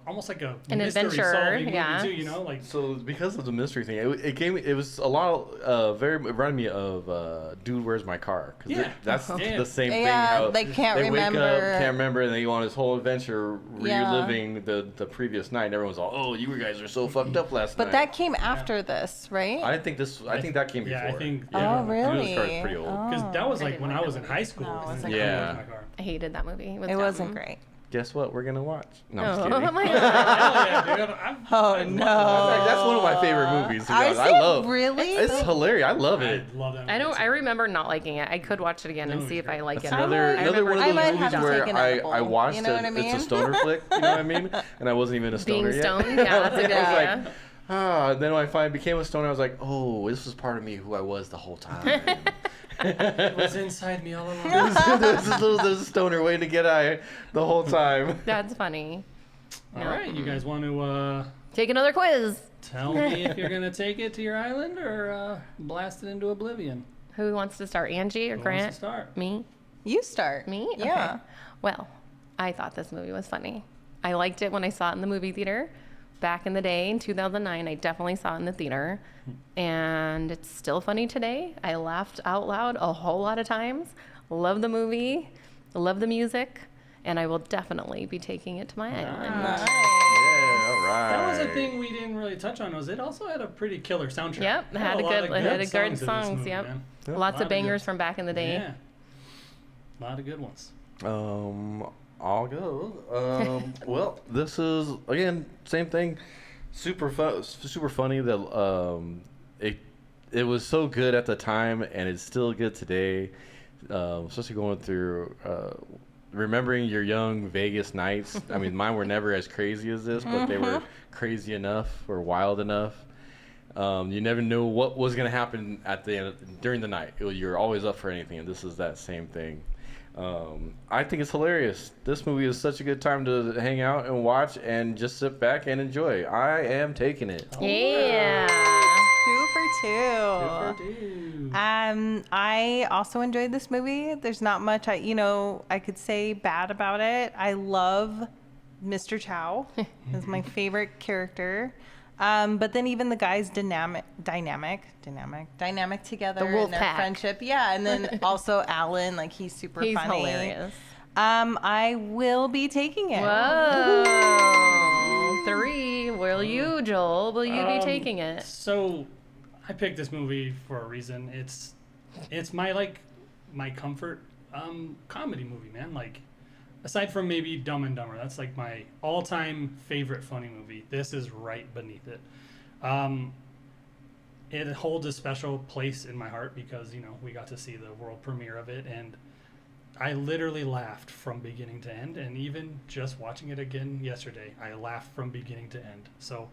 almost like a An mystery adventure, solving yeah. movie too. You know, like So because of the mystery thing, it was a lot it reminded me of Dude, Where's My Car? Because Yeah. that's Yeah. the same thing. Yeah, How they can't wake up, remember. can't remember, and they go on this whole adventure Yeah. reliving the previous night. And everyone's all, "Oh, you guys are so fucked up last night." But that came after this, right? I think that came before. yeah, I think Oh, yeah, Dude, really? Where's My Car is pretty old. because that was I like didn't when like I was that in high school. No, it wasn't and good. Where's Yeah. My Car. I hated that movie. It wasn't great. Guess what? We're gonna watch. No, I'm Oh, just kidding. my Hell yeah, dude. Oh, I no. That's one of my favorite movies. To be honest. Is I it love. really? It's hilarious. I love I it. love that. I don't. movie, I too. remember not liking it. I could watch it again and No, see if I like That's it. another I one of I those might movies have to where take an I edible. watched You know it. what I mean? It's a stoner flick. You know what I mean? And I wasn't even a stoner Being yet. stoned, yeah, that's a good I was idea. like, then when I finally became a stoner, I was like, oh, this was part of me who I was the whole time. It was inside me all along. there's a stoner waiting to get out the whole time. That's funny. All right, you guys want to Take another quiz. tell me if you're gonna take it to your island or blast it into oblivion? Who wants to start? Angie or Who Grant? wants to start? Me? You start. Me? Yeah. Okay. Well, I thought this movie was funny. I liked it when I saw it in the movie theater. Back in the day, in 2009, I definitely saw it in the theater. And it's still funny today. I laughed out loud a whole lot of times. Love the movie. Love the music. And I will definitely be taking it to my island. Nice. Yeah, all right. That was a thing we didn't really touch on. Was it also had a pretty killer soundtrack? Yep, It had a lot good, of it had a good songs in this songs. movie, Yep, man. Yep. lots Lot of of bangers good- from back in the day. Yeah, a lot of good ones. I'll go. Well, this is again same thing. Super funny. That it was so good at the time, and it's still good today. Especially going through remembering your young Vegas nights. I mean, mine were never as crazy as this, but they were crazy enough or wild enough. You never knew what was going to happen at the end during the night. You're always up for anything, and this is that same thing. I think it's hilarious. This movie is such a good time to hang out and watch and just sit back and enjoy. I am taking it. Yeah. 2 for 2. Good for you. I also enjoyed this movie. There's not much I could say bad about it. I love Mr. Chow. He's my favorite character. But then even the guys dynamic together The wolf in their pack. friendship. Yeah, and then also Alan, like he's super He's funny. hilarious. I will be taking it. Whoa. 3. Will you, Joel? Will you be taking it? So, I picked this movie for a reason. It's my comfort comedy movie, man. Like, aside from maybe Dumb and Dumber, that's like my all-time favorite funny movie. This is right beneath it. It holds a special place in my heart because we got to see the world premiere of it, and I literally laughed from beginning to end. And even just watching it again yesterday, I laughed from beginning to end. So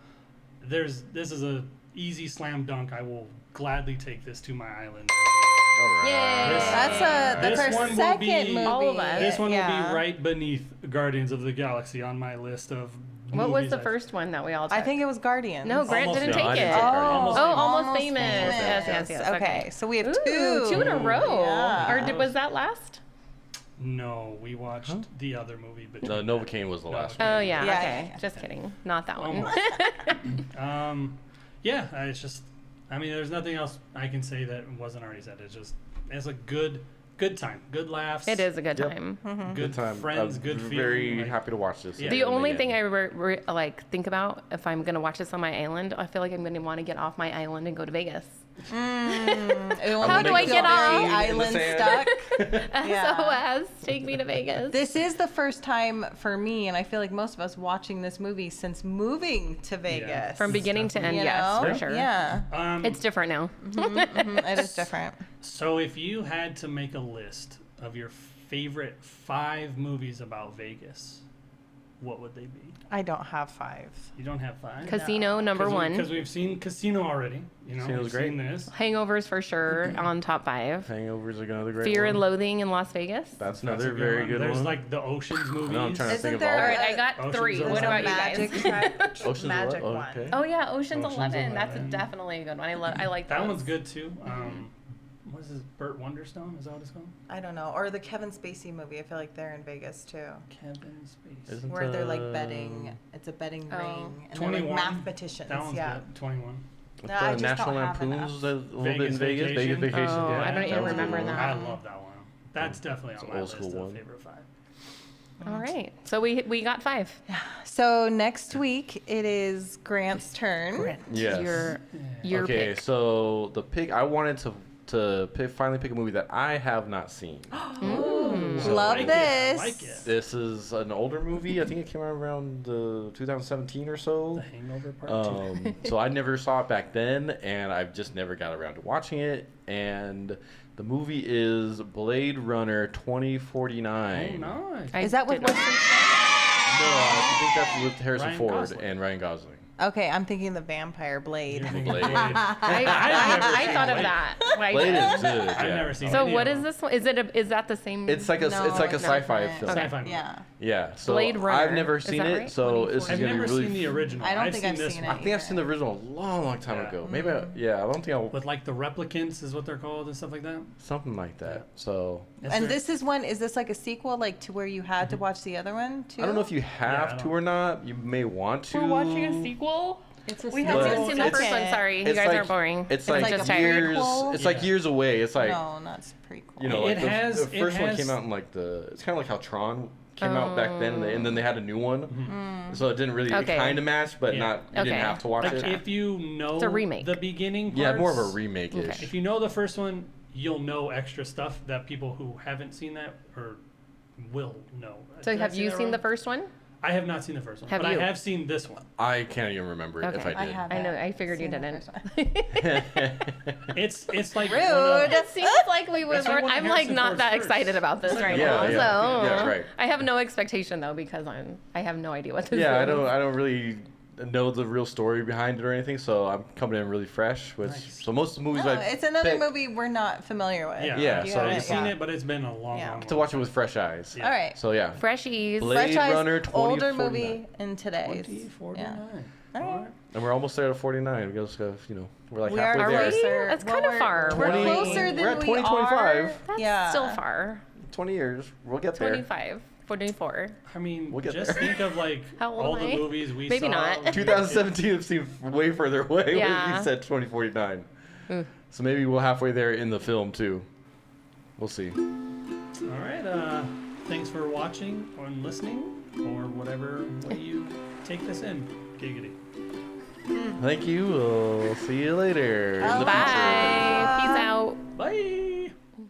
this is a easy slam dunk. I will gladly take this to my island. All right. Yay. That's This our one will second be- movie. All of us. This one will Yeah. be right beneath Guardians of the Galaxy on my list of What was movies the I've- first one that we all took? I think it was Guardians. No, Grant Almost didn't Famous. take I it. didn't take Oh, Guardians. almost famous. Yes. Okay, so we have Ooh, 2. 2 in a row. Yeah. Or was that last? No, we watched the other movie. No, Novocaine was the last one. Oh, yeah. Yeah, Okay. yeah. Just kidding. Not that one. Yeah, it's just. I mean, there's nothing else I can say that wasn't already said. It's a good time, good laughs. It is a good Yep. time. good time. friends, I'm good feeling. very like- happy to watch this. Yeah. The again and only again. thing I think about if I'm gonna watch this on my island, I feel like I'm gonna want to get off my island and go to Vegas. How do I get off? Island stuck. Yeah. SOS, take me to Vegas. This is the first time for me, and I feel like most of us watching this movie since moving to Vegas. From beginning to end, You yes, know? for sure. Yeah, It's different now. it is different. So, if you had to make a list of your favorite 5 movies about Vegas, what would they be? I don't have 5. You don't have 5? Casino number one. Because we've seen Casino already. Casino's we've great. seen this. Hangovers for sure on top 5. Hangover's another great Fear one. and Loathing in Las Vegas. That's That's a another very one. good There's one. like the Oceans movies. I know, I'm trying to Isn't think of there all. All a- right, I got Ocean's 3. Eleven. What about you magic guys? Ocean's magic 11? one. Okay. Oh yeah, Ocean's Ocean's 11. That's 11. definitely a good one. I like That those. one's good too. What is his Burt Wonderstone? Is that what it's called? I don't know. Or the Kevin Spacey movie. I feel like they're in Vegas too. Kevin Spacey. Isn't Where they're like betting. It's a betting Oh. ring. And they're 21. like mathematicians. That one's Yeah. good. 21. No, I just National don't have Lampoon's enough. a little bit in Vegas. Vegas Vacation. Oh, Yeah, I don't that even was a remember good one. that. I love that one. That's definitely It's on an my old list school of one. favorite 5. All right. So we got 5. So next week it is Grant's turn. Yes. Your Okay, pick. so the pick I wanted to finally pick a movie that I have not seen. Love I this. like it. This is an older movie. I think it came out around 2017 or so. The Hangover Part 2. So I never saw it back then, and I've just never got around to watching it. And the movie is Blade Runner 2049. Oh, nice. Is that with did not- Wesley? No, I think that's with Harrison Ryan Ford Gosling. and Ryan Gosling. Okay, I'm thinking the Vampire Blade. You're thinking Blade. Blade. I thought of that. Like, Blade is good. I've yeah. never seen so any what of is them. this one? Is that the same? It's like a No, it's like a it's sci-fi different. film. Okay. Sci-fi movie. Yeah. Yeah. So Blade Runner. I've never Is seen that it, right? so this is I've gonna never be really. seen the original. I don't I've think seen I've this seen one. I think I've seen the original a long time Yeah. ago. Maybe I don't think I'll With like the replicants is what they're called and stuff like that. something like that. So And this is one. Is this like a sequel, like to where you had to watch the other one too? I don't know if you have I to don't- or not. You may want to. We're watching a sequel. It's a We sequel. haven't seen the it's- first one. Sorry, you It's guys like- are boring. It's like like, a just tired. years. prequel? It's like Yeah. years away. It's like No, not prequel. you know, like It the has- first it one has- came out in like it's kind of like how Tron came out back then, and then they had a new one. So it didn't really Okay. it kind of match, but Yeah. not. You didn't Okay. have to watch Like it. if you know It's a remake. the beginning parts, Yeah, more of a remake ish. Okay. If you know the first one, you'll know extra stuff that people who haven't seen that or will know. So Did I have say you that seen the wrong? first one? I have not seen the first one, Have but you? I have seen this one. I can't even remember it if Okay. I did. haven't I know. I figured you seen the didn't. first one. It's like Rude. It seems like we were. It's like one of I'm like Harrison not Ford's that first. excited about this right Yeah, now. yeah. So Yeah, right. I have no expectation though because I have no idea what this is. Yeah, I don't really know the real story behind it or anything, so I'm coming in really fresh. Which Nice. so most of the movies No, I it's another pick, movie we're not familiar with. Yeah, Yeah, You so gotta- I've seen yeah. it, but it's been a long, Yeah. long, to watch it with fresh eyes. Yeah. All right. So yeah, Freshies. Blade Franchise, Runner older 2049. movie in today's. 2049. Yeah. All All right. And we're almost there to 49. We just we're like We halfway are there. closer. That's Well, kinda we're- far. We're 20 closer than we're at we 2025. are. That's yeah. still far. 20 years. We'll get there. 25, 24. I mean, We'll get just there. think of like How old all am the I? movies we Maybe saw. not. 2017 seemed way further away when Yeah. you said 2049. Ooh. So maybe we're halfway there in the film too. We'll see. All right. Thanks for watching or listening or whatever way you take this in. Giggity. Thank you. We'll see you later. in the Bye. future. Peace out. Bye.